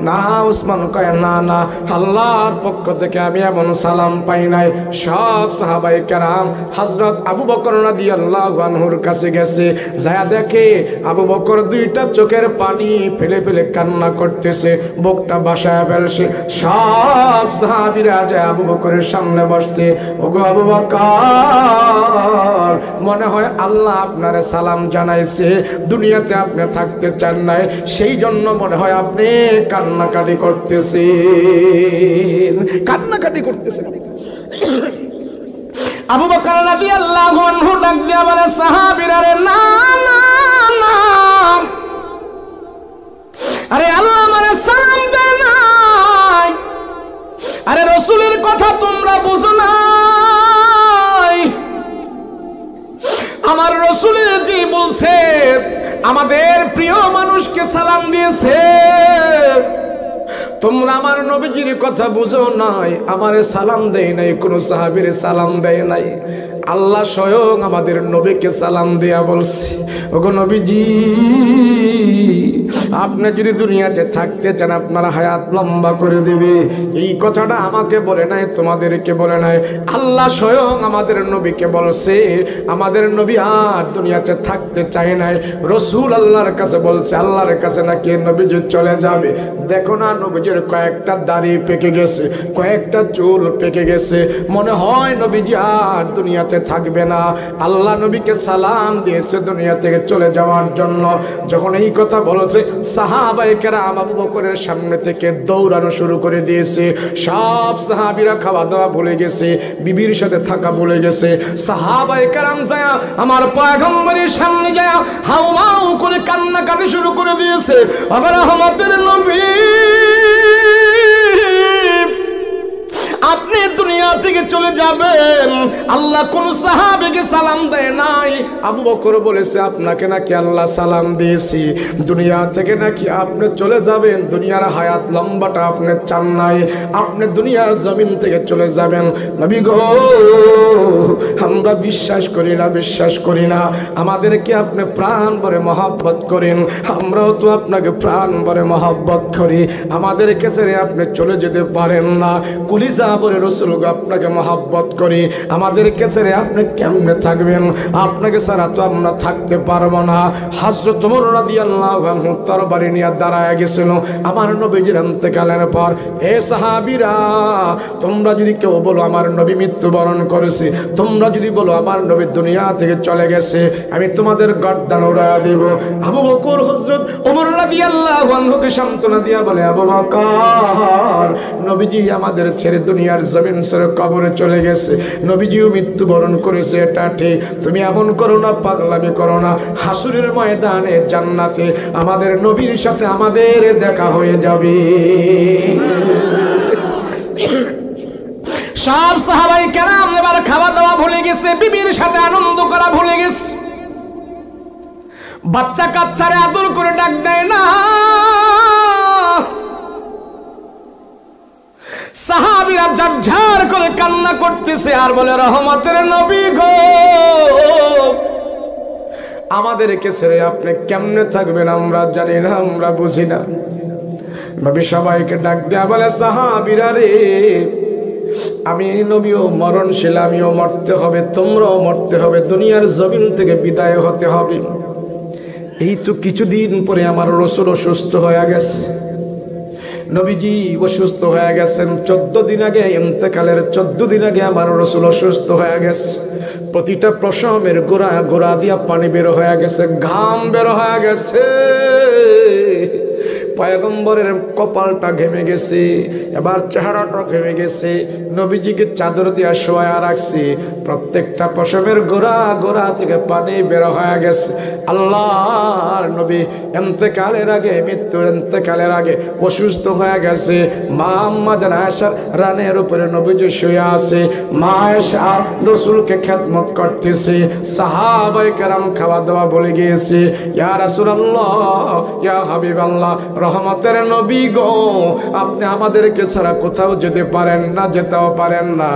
না, উসমান কয়, না না, আল্লাহর পক্ষ থেকে আমি এমন সালাম পাই নাই। সব সাহাবায়ে কেরাম হযরত আবু বকর রাদিয়াল্লাহু আনহুর কাছে গেছে, যায় দেখে আবু বকর দুইটা চোখের পানি ফেলে ফেলে কান্না করতেছে, বুকটা বাসায় ফেলছে। সব সাহাবীরা যায় আবু বকরের সামনে বসতে, ওগো আবু বকর, মনে হয় আল্লাহ আপনারে সালাম জানাইছে, দুনিয়াতে আপনি থাকতে চান নাই, সেই জন্য মনে হয় আপনি কান্নাকাটি করতেছেন, কান্নাকাটি করতেছেন। আবু বকর রাদিয়াল্লাহু আনহু ডাক দিয়া বলে, সাহাবীরা রে, না না না, আরে আল্লাহ আমারে সালাম দেয় নাই, আরে রাসূলের কথা তোমরা বুঝো নাই, আমার রাসূলের যে বলছে আমাদের প্রিয় মানুষকে সালাম দিয়েছে, তোমরা আমার নবীজির কথা বুঝো নাই, আমারে সালাম দেয় নাই, কোনো সাহাবীর সালাম দেয় নাই। আল্লাহ স্বয়ং আমাদের নবীকে সালাম দেয়া বলছে, ওগো নবীজি, আপনি যদি দুনিয়াতে থাকতে চান আপনার হায়াত লম্বা করে দিবে। এই কথাটা আমাকে বলে নাই, তোমাদেরকে বলে নাই, আল্লাহ স্বয়ং আমাদের নবীকে বলছে। আমাদের নবী আর দুনিয়াতে থাকতে চায় নাই। রসুল আল্লাহর কাছে বলছে, আল্লাহর কাছে নাকি নবীজি চলে যাবে। দেখো না, নবীজির কয়েকটা দাড়ি পেকে গেছে, কয়েকটা চুল পেকে গেছে, মনে হয় নবীজি আর দুনিয়াতে থাকবে না। আল্লাহ নবীকে সালাম দিয়েছে দুনিয়া থেকে চলে যাওয়ার জন্য। যখন এই কথা বলেছে, সাহাবায়ে কেরাম আবু বকরের সামনে থেকে দৌড়ানো শুরু করে দিয়েছে। সব সাহাবীরা খাওয়া দাওয়া ভুলে গেছে, বিবির সাথে থাকা ভুলে গেছে। সাহাবায়ে কেরাম যায় আমার পয়গম্বরের সামনে যায় হাউমাউ করে কান্নাকাটি শুরু করে দিয়েছে। আবার রহমতের নবী, আপনি দুনিয়া থেকে চলে যাবেন, আল্লাহ কোন সাহাবীকে সালাম দেয় নাই। আবু বকর বলেছে, আপনাকে নাকি আল্লাহ সালাম দিয়েছি, দুনিয়া থেকে নাকি আপনি চলে যাবেন, দুনিয়ার হায়াত লম্বাটা আপনি চান নাই, আপনি দুনিয়ার জমিন থেকে চলে যাবেন। নবী গো, আমরা বিশ্বাস করি না, বিশ্বাস করি না, আমাদেরকে আপনি প্রাণ ভরে মহব্বত করেন, আমরাও তো আপনাকে প্রাণ ভরে মহব্বত করি, আমাদেরকে ছেড়ে আপনি চলে যেতে পারেন না। কুলিজা বলে রসুল আপনাকে মহব্বত করি, আমাদেরকে ছেড়ে আপনি কেমনে থাকবেন? আপনাকে ছাড়া তো আমরা থাকতে পারবো না। হযরত ওমর রাদিয়াল্লাহু আনহু তরবারি নিয়ে দাঁড়ায় গেছিল আমার নবীজির ইন্তেকালের পর। এ সাহাবীরা, তোমরা যদি কেউ বলো আমার নবী মৃত্যুবরণ করেছে, তোমরা যদি বলো আমার নবী দুনিয়া থেকে চলে গেছে, আমি তোমাদের গর্দান উড়াইয়া দেব। আবু বকর হযরত ওমর রাদিয়াল্লাহু আনহুকে সান্ত্বনা দিয়া বলে, আবু বকর, নবীজি আমাদের ছেড়ে দুনিয়ার জমিন ছেড়ে কবরে চলে গেছে, নবীজিও মৃত্যুবরণ করেছে, এটা ঠিক। তুমি এমন করো না, পাগলামি করো না, হাসুরের ময়দানে জান্নাতে আমাদের নবীর সাথে আমাদের দেখা হয়ে যাবে। সব সাহাবায়ে কেরাম এবার খাওয়া দাওয়া ভুলে গেছে, বিবির সাথে আনন্দ করা ভুলে গেছে, বাচ্চা কাচ্চারে আদর করে ডাক দেয় না। সাহাবীরা ঝরঝর করে কান্না করতেছে আর বলে, রহমতের নবী গো, আমাদেরকে ছেড়ে আপনি কেমনে থাকবেন আমরা জানি না, আমরা বুঝি না। নবী সবাইকে ডাক দেয়া বলে, সাহাবীরা রে, আমি নবীও মরণশীল, আমিও মরতে হবে, তোমরাও মরতে হবে, দুনিয়ার জমিন থেকে বিদায় হতে হবে। এই তো কিছুদিন পরে আমার রাসূল অসুস্থ হয়ে গেছে, নবীজি অসুস্থ হয়ে গেছেন। 14 দিন আগে, ইন্তেকালের 14 দিন আগে আমার রাসূল অসুস্থ হয়ে গেছে। প্রতিটা প্রসবের গোড়া গোড়া দিয়া পানি বের হয়ে গেছে, ঘাম বের হয়ে গেছে, পয়গম্বরের কপালটা ঘেমে গেছে, এবার চেহারাটা ঘেমে গেছে। নবীজিকে চাদর দিয়া শোয়া রাখছি, প্রত্যেকটা প্রসবের গোড়া গোড়া থেকে পানি বের হয়ে গেছে। আল্লাহর নবী ইন্তেকালের আগে, মৃত্যুর ইন্তেকালের আগে অসুস্থ হয়ে গেছে। মা আম্মা জান আয়েশার রানের উপরে নবীজি শুয়ে আছে, মা আয়েশা রাসূলকে খেদমত করতেছে, সাহাবায়ে কেরাম খাওয়া দাওয়া বলে গিয়েছে। ইয়া রাসূলুল্লাহ, ইয়া হাবিবাল্লাহ, রহমতের নবী গো, আপনি আমাদেরকে ছাড়া কোথাও যেতে পারেন না, যেতেও পারেন না,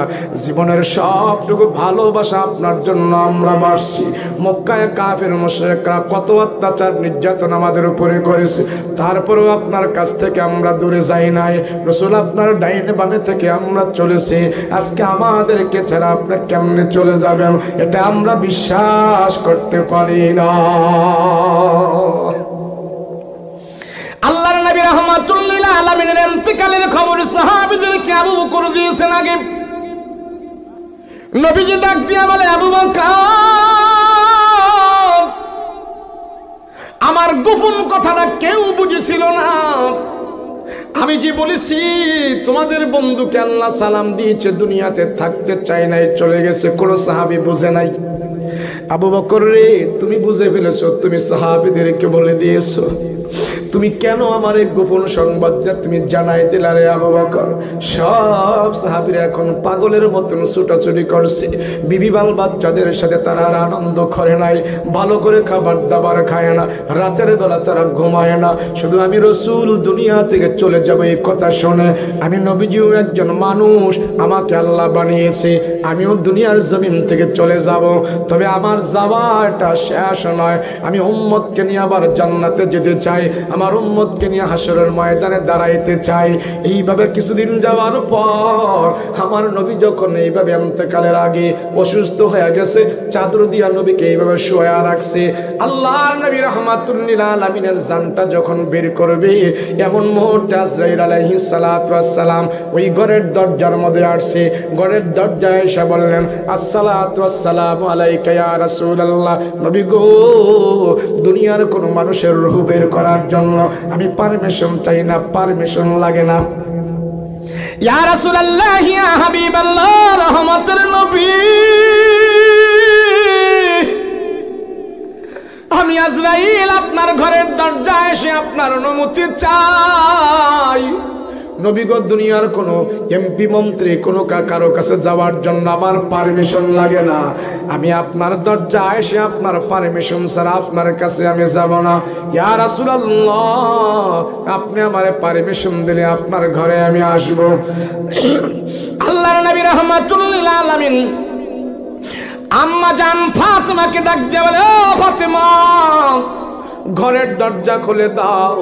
জীবনের সবটুকু ভালোবাসা আপনার জন্য আমরা বাসছি। মক্কায় কাফের মুশরিকরা কত অত্যাচার নির্যাতন আমাদের উপরে করেছে, তারপরেও আপনার কাছ থেকে আমরা দূরে যাই নাই। রাসূল আপনার ডাইনে বামে থেকে আমরা চলেছি, আজকে আমাদেরকে ছাড়া আপনি কেমনে চলে যাবেন, এটা আমরা বিশ্বাস করতে পারি না। আল্লাহর নবী রাহমাতুল লিল আলামিনের ইন্তেকালের খবর সাহাবীদেরকে আবু বকর দিয়েছেন আগে। নবীজি ডাক দিয়া বলে, আবু বকর, আমার গোপন কথাটা কেউ বুঝেছিল না, আমি যে বলেছি তোমাদের বন্ধুকে আল্লাহ সালাম দিয়েছে, দুনিয়াতে থাকতে চায় নাই, চলে গেছে, কোন সাহাবী বুঝে নাই। আবু বকর রে, তুমি বুঝে ফেলেছো, তুমি সাহাবীদেরকে বলে দিয়েছো, তুমি কেন আমার এই গোপন সংবাদটা তুমি জানাই দিলা রে আবু বকর? সব সাহাবীরা এখন পাগলের মতন ছুটাছুটি করছে। বিবি বাল বাচ্চাদের সাথে তারা আর আনন্দ করে নাই, ভালো করে খাবার দাবার খায় না, রাতের বেলা তারা ঘুমায় না। শুধু আমি রাসূল দুনিয়া থেকে চলে যাব এই কথা শুনে, আমি নবীজিও একজন মানুষ, আমাকে আল্লাহ বানিয়েছে, আমিও দুনিয়ার জমিন থেকে চলে যাব। তবে আমার যাওয়াটা শেষ নয়, আমি উম্মতকে নিয়ে আবার জান্নাতে যেতে চাই, আমার উম্মতকে নিয়ে হাসরের ময়দানে দাঁড়াইতে চাই। এইভাবে কিছুদিন যাওয়ার পর আমার নবী যখন এইভাবে ইন্তেকালের আগে অসুস্থ হয়ে গেছে, চাদর দিয়া নবীকে এইভাবে শোয়া রাখছে। আল্লাহর নবী রাহমাতুল লিল আলামিনের জানটা যখন বের করবে, এমন মুহূর্তে আজরাইল আলাইহিস সালাতু ওয়াস সালাম ওই ঘরের দরজার মধ্যে আসছে। ঘরের দরজায় এসে বললেন, আসসালাতু ওয়াস সালামু আলাইকা ইয়া রাসূলুল্লাহ। নবী গো, দুনিয়ার কোনো মানুষের রূহ বের করার জন্য আমি পারমিশন চাই না, পারমিশন লাগে না। ইয়া রাসূলুল্লাহ, ইয়া হাবিবাল্লাহ, রহমতের নবী, আমি আজরাইল আপনার ঘরের দরজায় এসে আপনার অনুমতি চাই। নবী গো, দুনিয়ার কোনো এমপি মন্ত্রী কোনো কারো কাছে যাওয়ার জন্য আমার পারমিশন লাগে না। আমি আপনার দরজায় এসে আপনার পারমিশন ছাড়া আপনার কাছে আমি যাব না। ইয়া রাসূলুল্লাহ, আপনি আমারে পারমিশন দিলে আপনার ঘরে আমি আসব। আল্লাহর নবী রাহমাতুল লিল আলামিন আম্মা জান ফাতেমাকে ডাক দিয়ে বলে, ও ফাতেমা, ঘরের দরজা খুলে দাও,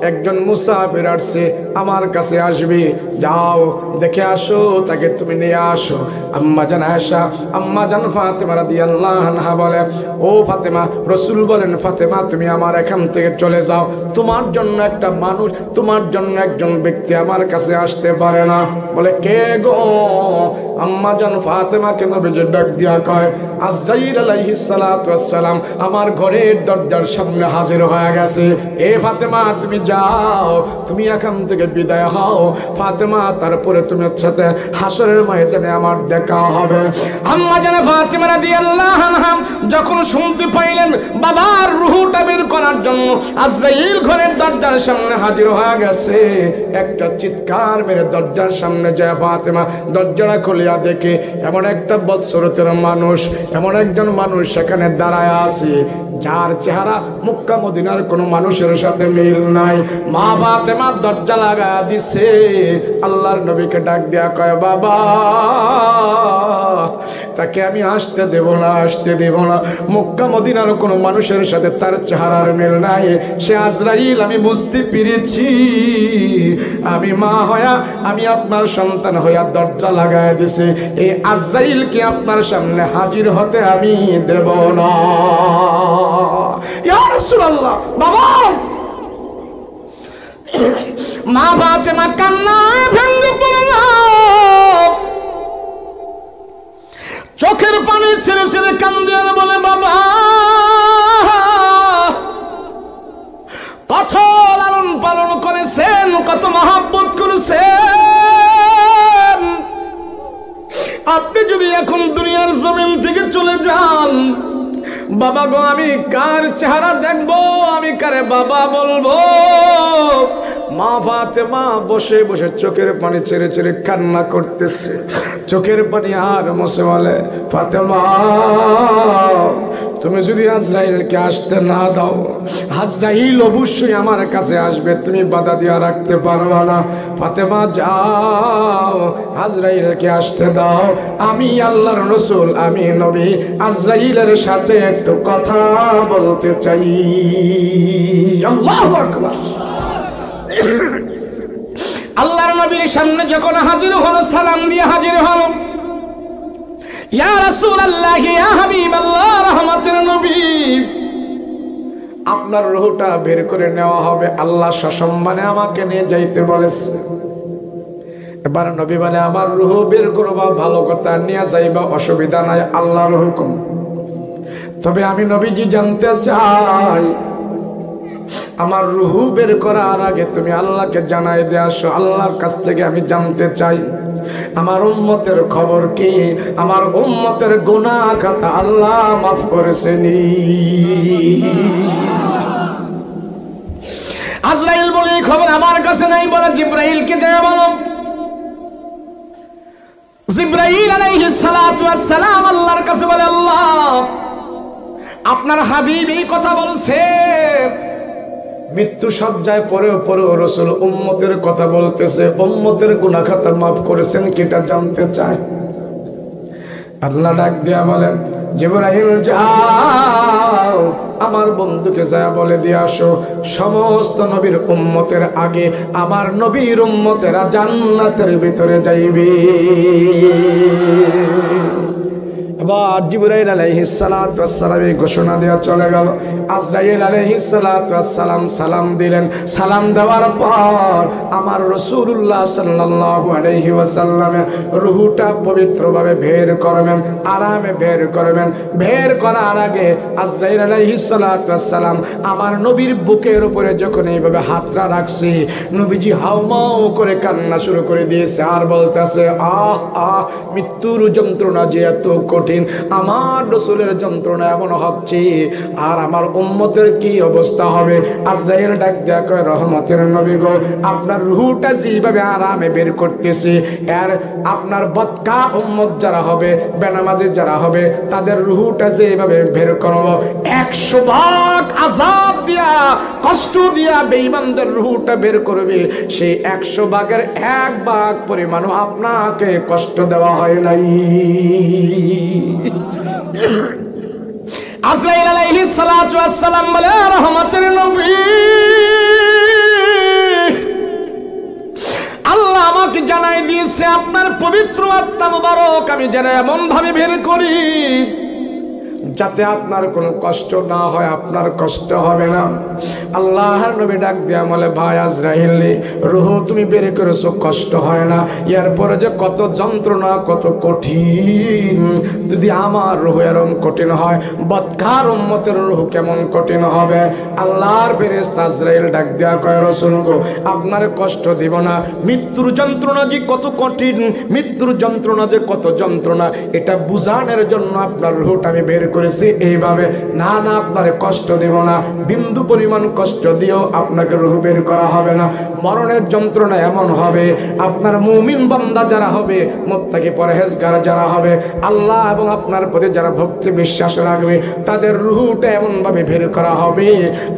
একজন মুসাফির আসছে, আমার কাছে আসবে, যাও দেখে আসো, তাকে তুমি নিয়ে আসো। আম্মা জান আয়েশা, আম্মা জান ফাতেমা রাদিয়াল্লাহু আনহা বলে, ও ফাতেমা, রাসূল বলেন, ফাতেমা তুমি আমার এখান থেকে চলে যাও, তোমার জন্য একটা মানুষ, তোমার জন্য একজন ব্যক্তি আমার কাছে আসতে পারে না। বলে, কে গো? আম্মা জান ফাতেমাকে নবীজি ডাক দিয়া কয়, আজরাইল আলাইহিস সালাতু ওয়াস সালাম আমার ঘরের দরজার সামনে হাজির হয়ে গেছে। এ ফাতেমা, তুমি যাও, তুমি এখান থেকে বিদায় হও ফাতেমা, তারপরে তুমি সাথে হাসরের ময়দানে আমার দেখা হবে। আম্মা জান ফাতেমা রাদিয়াল্লাহু আনহা যখন শুনতে পাইলেন বাবার রূহটা বের করার জন্য আজরাইল ঘরের দরজার সামনে হাজির হয়ে গেছে, একটা চিৎকার মেরে দরজার সামনে যায় ফাতেমা দরজাটা খুলিয়া দেখে এমন একটা বৎসরতের মানুষ, এমন একজন মানুষ সেখানে দাঁড়ায় আছে, যার চেহারা মক্কা মদিনার কোনো মানুষের সাথে মিল নাই। মা ফাতেমা দরজা লাগায়া দিছে। আল্লাহর নবীকে ডাক দিয়া কয়, বাবা, তাকে আমি আসতে দেব না, আসতে দেব না। মক্কা মদিনার কোনো মানুষের সাথে তার চেহারার মিল নাই। সে আজরাইল, আমি বুঝতে পেরেছি। আমি মা হইয়া, আমি আপনার সন্তান হইয়া দরজা লাগায়া দিছে, এই আজরাইলকে আপনার সামনে হাজির হতে আমি দেব না। ইয়া রাসূলুল্লাহ, বাবা। মা ফাতেমা কান্নায় ভেঙে পড়ল, চোখের পানি ছেড়ে ছেড়ে কান্দে আর বলে, বাবা, কত লালন পালন করেছেন, কত মহব্বত করেছেন, আপনি যদি এখন দুনিয়ার জমিন থেকে চলে যান, বাবা গো, আমি কার চেহারা দেখবো, আমি কারে বাবা বলবো? মা ফাতেমা বসে বসে চোখের পানি ছেড়ে ছেড়ে কান্না করতেছে। চোখের পানি আর মুছে বলে, ফাতেমা, তুমি যদি আজরাইলকে আসতে না দাও, আজরাইল অবশ্যই আমার কাছে আসবে, তুমি বাধা দিয়া রাখতে পারবা না। ফাতেমা, যাও, আজরাইলকে আসতে দাও, আমি আল্লাহর রাসূল, আমি নবী আজরাইলের সাথে একটু কথা বলতে চাই। আল্লাহু আকবার। আল্লাহর নবীর সামনে যখন হাজির হলো, সালাম দিয়ে হাজির হলো, ইয়া রাসূলুল্লাহ, ইয়া হাবিবাল্লাহ, রহমতের নবী, আপনার রূহটা বের করে নেওয়া হবে, আল্লাহ সসম্মানে আমাকে নিয়ে যাইতে বলেছে। এবার নবী বলে, আমার রূহ বের করবা, ভালো কথা, নিয়ে যাইবা, অসুবিধা নাই, আল্লাহর হুকুম। তবে আমি নবীজি জানতে চাই, আমার রূহ বের করার আগে তুমি আল্লাহকে জানাই দিয়ে আসো। আল্লাহর কাছ থেকে আমি জানতে চাই আমার উম্মতের খবর কি, আমার উম্মতের গুনাহ খাতা আল্লাহ মাফ করেছেন। আজরাইল বলে এই খবর আমার কাছে নাই, বলে জিব্রাইলকে যায় বলো। জিব্রাইল আলাইহিস সালাতু ওয়াস সালাম আল্লাহর কাছে বলে, আল্লাহ আপনার হাবিব এই কথা বলছে, মৃত্যু সজ্জায় পরেও রাসূল উম্মতের কথা বলতেছে, উম্মতের গুনাহ খাতা মাফ করেছেন কিটা জানতে চায়। আল্লাহ ডাক দিয়া বলেন, জিবরাইল যাও আমার বন্ধুকে যা বলে দিয়ে আসো, সমস্ত নবীর উম্মতের আগে আমার নবীর উম্মতেরা জান্নাতের ভিতরে যাইবে। এবার জিবরাইল আলাইহিস সালাতু ওয়াস সালাম ঘোষণা দেওয়া চলে গেল। আজরাইল আলাইহিস সালাতু ওয়াস সালাম সালাম দিলেন। সালাম দেওয়ার পর আমার রাসূলুল্লাহ সাল্লাল্লাহু আলাইহি ওয়াসাল্লামের রূহটা পবিত্রভাবে বের করবেন, আরামে বের করবেন। বের করার আগে আজরাইল আলাইহিস সালাতু ওয়াস সালাম আমার নবীর বুকের উপরে যখন এইভাবে হাতটা রাখছি, নবীজি হাউমাউ করে কান্না শুরু করে দিয়েছে আর বলতেছে, আহ আহ মৃত্যুর যন্ত্রণা যে এত কঠিন, আমার রাসূলের যন্ত্রণা এমন হচ্ছে, আর আমার উম্মতের কি অবস্থা হবে। আজরাইল ডাক দেয়া কয়, রহমতের নবী গো, আপনার রূহটা যেভাবে আরামে বের করতেছে, এর আপনার বদকা উম্মত যারা হবে, বেনামাজি যারা হবে, তাদের রূহটা যেভাবে বের করব, 100 ভাগ আযাব দিয়া কষ্ট দিয়া বেঈমানদের রূহটা বের করবে, সেই 100 ভাগের 1 ভাগ পরিমাণও আপনাকে কষ্ট দেওয়া হয় নাই। আজরাইল আলাইহিস সালাতু ওয়াস সালাম বলে, রহমতের নবী আল্লাহ আমাকে জানাই দিয়েছে আপনার পবিত্র আত্মা মুবারক আমি যেন এমন ভাবে বের করি যাতে আপনার কোনো কষ্ট না হয়, আপনার কষ্ট হবে না। আল্লাহর নবী ডাক দিয়া বলে, ভাই আজরাইল রূহ তুমি বের করেছো, কষ্ট হয় না, এরপরে যে কত যন্ত্রণা কত কঠিন, যদি আমার রূহ এরকম কঠিন হয়, বদকার উম্মতের রূহ কেমন কঠিন হবে। আল্লাহর ফেরেশতা আজরাইল ডাক দিয়া কয়, রাসূল গো আপনার কষ্ট দিব না, মৃত্যুর যন্ত্রণা যে কত কঠিন, মৃত্যুর যন্ত্রণা যে কত যন্ত্রণা, এটা বুঝানোর জন্য আপনার রূহটা আমি বের করেছি এইভাবে। না না, আপনারে কষ্ট দেব না, বিন্দু পরিমাণ কষ্ট দিয়েও আপনাকে রূহ বের করা হবে না। মরণের যন্ত্রণা এমন হবে, আপনার মুমিন বান্দা যারা হবে, মুত্তাকি পরহেজগার যারা হবে, আল্লাহ এবং আপনার প্রতি যারা ভক্তি বিশ্বাস রাখবে, তাদের রূহটা এমন ভাবে বের করা হবে,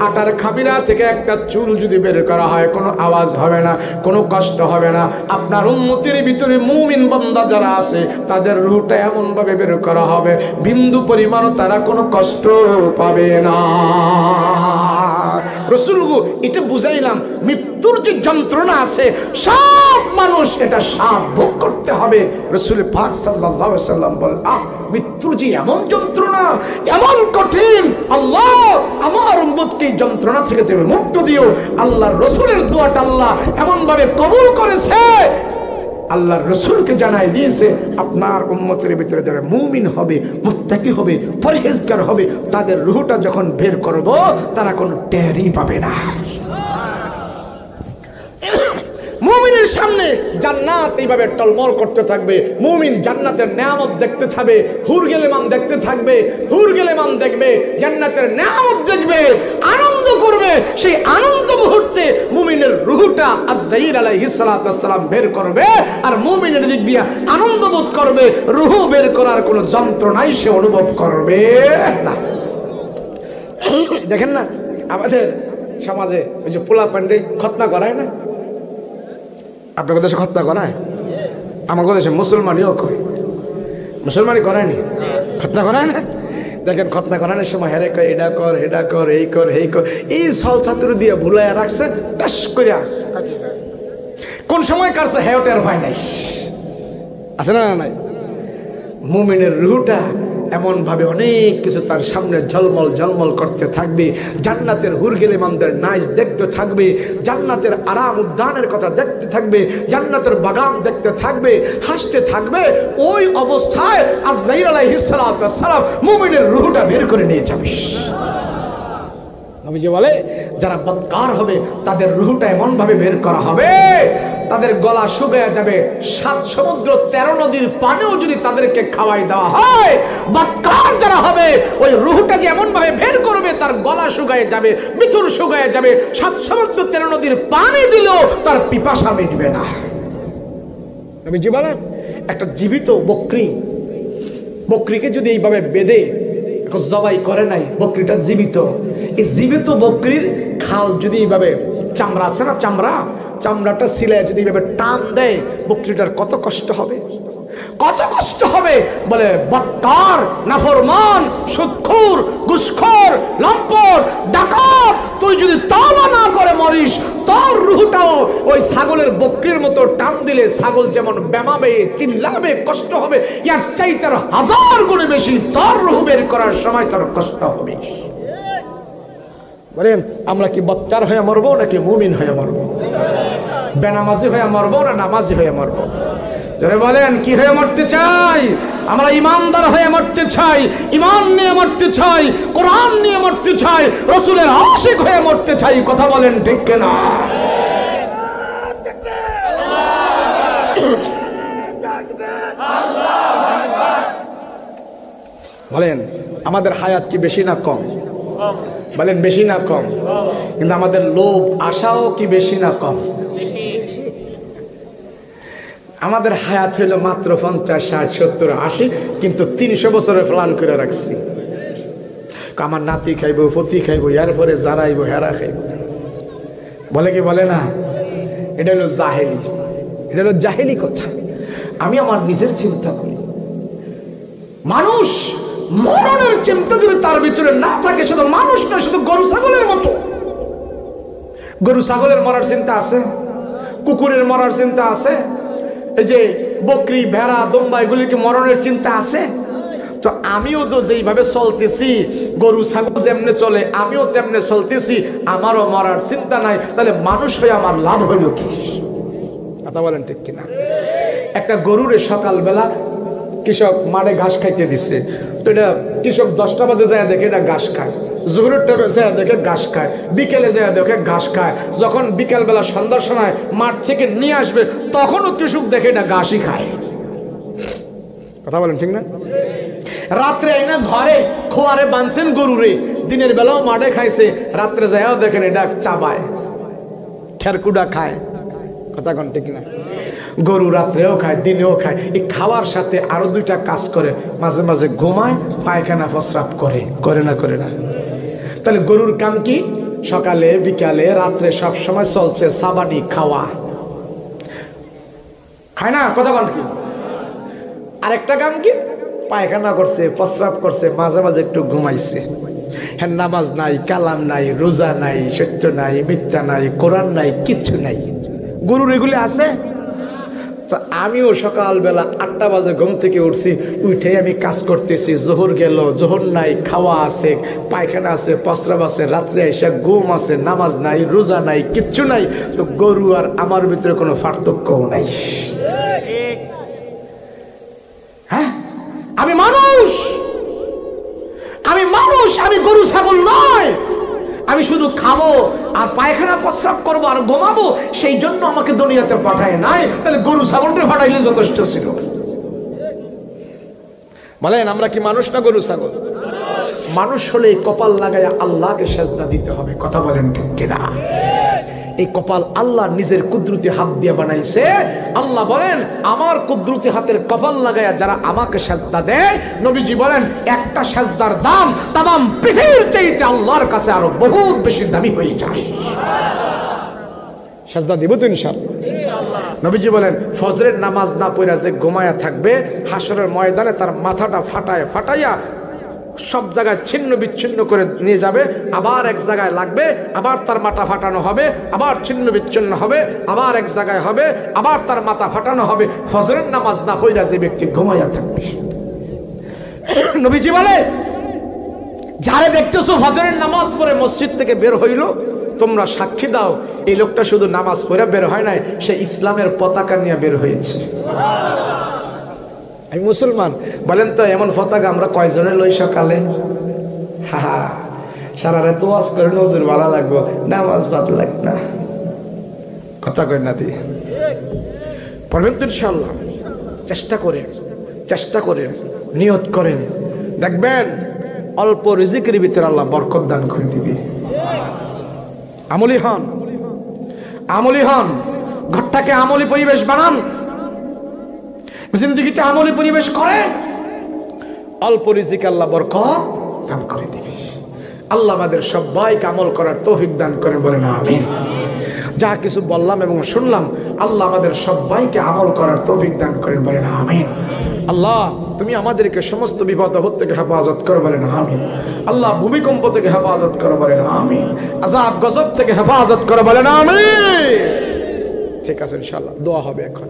আটার খামিরা থেকে একটা চুল যদি বের করা হয় কোনো আওয়াজ হবে না, কোনো কষ্ট হবে না। আপনার উম্মতের ভিতরে মুমিন বান্দা যারা আছে, তাদের রূহটা এমন ভাবে বের করা হবে, বিন্দু পরিমাণ তারা কোনো কষ্ট পাবে না। রাসূল গো এটা বুঝাইলাম, মৃত্যুর যে যন্ত্রণা আছে সব মানুষ এটা সাপ ভোগ করতে হবে। রাসূল পাক সাল্লাল্লাহু আলাইহি ওয়াসাল্লাম বলেন, মৃত্যুর যে এমন যন্ত্রণা এমন কঠিন, আল্লাহ আমার উম্মতকে যন্ত্রণা থেকে তুমি মুক্ত দিও। আল্লাহর রাসূলের দোয়াটা আল্লাহ এমন ভাবে কবুল করেছে, আল্লাহর রাসূলকে জানাই দিয়েছে আপনার উম্মতের ভিতরে যারা মুমিন হবে, মুত্তাকি হবে, পরহেজগার হবে, তাদের রূহটা যখন বের করব তারা কোনো টেরই পাবে না। মুমিনের সামনে জান্নাত এইভাবে টলমল করতে থাকবে, মুমিন জান্নাতের নেয়ামত দেখতে থাকবে, হুর গেলেমান দেখতে থাকবে, হুর গেলেমান দেখবে, জান্নাতের নেয়ামত দেখবে, আনন্দ করবে। সেই আনন্দ মুহূর্তে মুমিনের রূহটা আজরাইল আলাইহিস সালাতু ওয়াস সালাম বের করবে, আর মুমিনের দিক দিয়ে আনন্দ বোধ করবে, রূহ বের করার কোনো যন্ত্রণাই সে অনুভব করবে না। দেখেন না আমাদের সমাজে ওই যে পোলা পান্ডে খতনা করায় না, আপনার দেশে খতনা করায়, আমার দেশে মুসলমানিও কয়, মুসলমানই করায়নি, খতনা করায় না। দেখেন খতনা করানোর সময় হেরে কয় এটা কর, এটা কর, এই কর, এই কর, এই সল ছাত্র দিয়ে ভুলাইয়া রাখছে, টাস করে কোন সময় কারছে হেওটের ভয় নাই, আছে না নাই। মুমিনের রূহটা এমন ভাবে অনেক কিছু তার সামনে ঝলমল ঝলমল করতে থাকবে, জান্নাতের হুর গেলেমানদের নাচ দেখতে থাকবে, জান্নাতের আরাম উদ্যানের কথা দেখতে থাকবে, জান্নাতের বাগান দেখতে থাকবে, হাসতে থাকবে। ওই অবস্থায় আজরাইল আলাইহিস সালাতু ওয়াস সালাম মুমিনের রূহটা বের করে নিয়ে যাবে। নবীজি বলে যারা বদকার হবে তাদের রূহটা এমন ভাবে বের করা হবে তাদের গলা শুকিয়ে যাবে। 7 সমুদ্র 13 নদীর পানিও যদি তাদেরকে খাওয়াই দেওয়া হয়, বৎকার যারা হবে ওই রূহটা যে এমন ভাবে বের করবে তার গলা শুকিয়ে যাবে, ভিতর শুকিয়ে যাবে। 7 সমুদ্র 13 নদীর পানি দিলেও তার পিপাসা মিটবে না। নবীজি বলেন একটা জীবিত বকরিকে যদি এইভাবে বেঁধে জবাই করে নাই, বকরিটা জীবিত, এই জীবিত বকরির খাল যদি এইভাবে চামড়া আছে না, চামড়াটা সিলাই যদি এইভাবে টান দেয়, বকরিটার কত কষ্ট হবে, কত কষ্ট হবে। বলে বৎকার, নাফরমান, সুদখোর, ঘুষখোর, লম্পট, ডাকাত, তুই যদি তওবা না করে মরিস, তোর রূহটাও ওই ছাগলের বকরির মতো টান দিলে ছাগল যেমন ব্যামাবে, চিল্লাবে, কষ্ট হবে, এর চাইতে 1000 গুণে বেশি তোর রূহ বের করার সময় তোর কষ্ট হবে। বলেন আমরা কি বৎকার হয়ে মরবো নাকি মুমিন হয়ে মরবো? বেনামাজি হয়ে মরবো না নামাজি হয়ে মরবো? যারা বলেন কি হয়ে মরতে চাই? আমরা ইমানদার হয়ে মরতে চাই, ইমান নিয়ে মরতে চাই, কোরআন নিয়ে মরতে চাই, রাসূলের আশিক হয়ে মরতে চাই। কথা বলেন ঠিক কিনা? বলেন আমাদের হায়াত কি বেশি না কম? বলেন বেশি না কম? কিন্তু আমাদের লোভ আশাও কি বেশি না কম? আমাদের হায়াত হইল মাত্র 50, 60, 70, 80, কিন্তু 300 বছরের প্ল্যান করে রাখছি। আমার নাতি খাইব, পতি খাইব, এরপরে যারাইব হেরা খাইব। বলে কি বলে না? এটা হলো জাহেলি, এটা হলো জাহেলি কথা। আমি আমার নিজের চিন্তা করি, মানুষ মরণের চিন্তা যদি তার ভিতরে না থাকে, শুধু মানুষ না, শুধু গরু ছাগলের মতো। গরু ছাগলের মরার চিন্তা আছে, কুকুরের মরার চিন্তা আছে, এই যে বকরি, ভেড়া, দম্বা, এগুলিকে মরণের চিন্তা আছে। তো আমিও তো যেইভাবে চলতেছি, গরু ছাগল যেমনে চলে আমিও তেমনে চলতেছি, আমারও মরার চিন্তা নাই। তাহলে মানুষ হয়ে আমার লাভ হইল কি? কথা বলেন ঠিক কিনা? একটা গরুরে সকালবেলা কৃষক মাঠে ঘাস খাইতে দিচ্ছে, তো এটা কৃষক 10টা বাজে যায় দেখে এটা ঘাস খায়, জোহরের টাইমে যায় দেখে ঘাস খায়, বিকেলে যায় দেখে ঘাস খায়। যখন বিকেলবেলা সন্ধ্যার সময় মাঠ থেকে নিয়ে আসবে, তখনও কৃষক দেখে এটা ঘাসই খায়। কথা বলেন ঠিক না? রাত্রে আইনা ঘরে খোয়ারে বাঁধছেন গরুরে, দিনের বেলাও মাঠে খাইছে, রাত্রে যায়ও দেখেন এটা চাবায়, খেরকুডা খায়। কথা কোন ঠিক না? গরু রাত্রেও খায়, দিনেও খায়। এই খাওয়ার সাথে আরো 2টা কাজ করে, মাঝে মাঝে ঘুমায়, পায়খানা প্রস্রাব করে, করে না করে না? তাহলে গরুর কাম কি? সকালে বিকালে রাত্রে সব সময় চলছে সাবানি খাওয়া, খায় না? কথা কোন কি? আরেকটা কাম কি? পায়খানা করছে, প্রস্রাব করছে, মাঝে মাঝে একটু ঘুমাইছে। হ্যাঁ, নামাজ নাই, কালাম নাই, রোজা নাই, সত্য নাই, মিথ্যা নাই, কোরআন নাই, কিচ্ছু নাই। গরুর এগুলি আছে। তো আমিও সকালবেলা 8টা বাজে ঘুম থেকে উঠছি, উঠে আমি কাজ করতেছি, জোহর গেল, জোহর নাই, খাওয়া আছে, পায়খানা আছে, প্রস্রাব আছে, রাত্রে এসে ঘুম আছে, নামাজ নাই, রোজা নাই, কিচ্ছু নাই। তো গরু আর আমার ভিতরে কোনো পার্থক্যও নাই। হ্যাঁ, আমি মানুষ, আমি গরু ছাগল নয়। আমি শুধু খাবো আর পায়খানা প্রস্রাব করবো আর ঘুমাবো, সেই জন্য আমাকে দুনিয়াতে পাঠায় নাই। তাহলে গরু ছাগলটা পাঠাইলে যথেষ্ট ছিল। বলেন আমরা কি মানুষ না গরু ছাগল? মানুষ হলে কপাল লাগায় আল্লাহকে সেজদা দিতে হবে। কথা বলেন ঠিক কিনা? এই কপাল আল্লাহ নিজের কুদরতি হাত দিয়ে বানাইছে। আল্লাহ বলেন আমার কুদরতি হাতের কপাল লাগায়া যারা আমাকে সেজদা দেয়, নবীজি বলেন একটা সেজদার দাম তামাম পৃথিবীর চাইতে আল্লাহর কাছে আরো বহুত বেশি দামি হয়ে যায়। সেজদা দিব তো ইনশাআল্লাহ। নবীজি বলেন ফজরের নামাজ না পড়া যে ঘুমায়া থাকবে, হাসরের ময়দানে তার মাথাটা ফাটাইয়া সব জায়গায় ছিন্ন বিচ্ছিন্ন করে নিয়ে যাবে, আবার এক জায়গায় লাগবে, আবার তার মাথা ফাটানো হবে, আবার ছিন্ন বিচ্ছিন্ন হবে, আবার এক জায়গায় হবে, আবার তার মাথা ফাটানো হবে। ফজরের নামাজ না পড়া যে ব্যক্তি ঘুমাইয়া থাকবে, নবীজি বলে যারে দেখতেছো ফজরের নামাজ পড়ে মসজিদ থেকে বের হইল, তোমরা সাক্ষী দাও এই লোকটা শুধু নামাজ পড়ে বের হয় নাই, সে ইসলামের পতাকা নিয়ে বের হয়েছে। আমি মুসলমান। বলেন তো এমন পতাকা আমরা কয়জনে লই সকালে? হা, সারা রাত ওয়াজ করে নজর ভালো লাগবো, নামাজ বাদ লাগ না। কথা কই না দি? পারবেন তো ইনশাআল্লাহ? চেষ্টা করেন, নিয়ত করেন, দেখবেন অল্প রিজিকের ভিতরে আল্লাহ বরকত দান করে দিবে। আমলি হন, ঘরটাকে আমলি পরিবেশ বানান, জিন্দেগিটা আমলি পরিবেশ করেন, অল্প রিজিক আল্লাহ বরকত দান করে দিবে। আল্লাহ আমাদের সবাইকে আমল করার তৌফিক দান করেন, বলেন আমিন। যা কিছু বললাম এবং শুনলাম, আল্লাহ আমাদের সবাইকে আমল করার তৌফিক দান করেন, বলেন আমিন। আল্লাহ তুমি আমাদেরকে সমস্ত বিপদ আপদ থেকে হেফাজত করো, বলেন আমিন। আল্লাহ ভূমিকম্প থেকে হেফাজত করো, বলেন আমিন। আযাব গজব থেকে হেফাজত করো, বলেন আমিন। ঠিক আছে, ইনশাআল্লাহ দোয়া হবে এখন।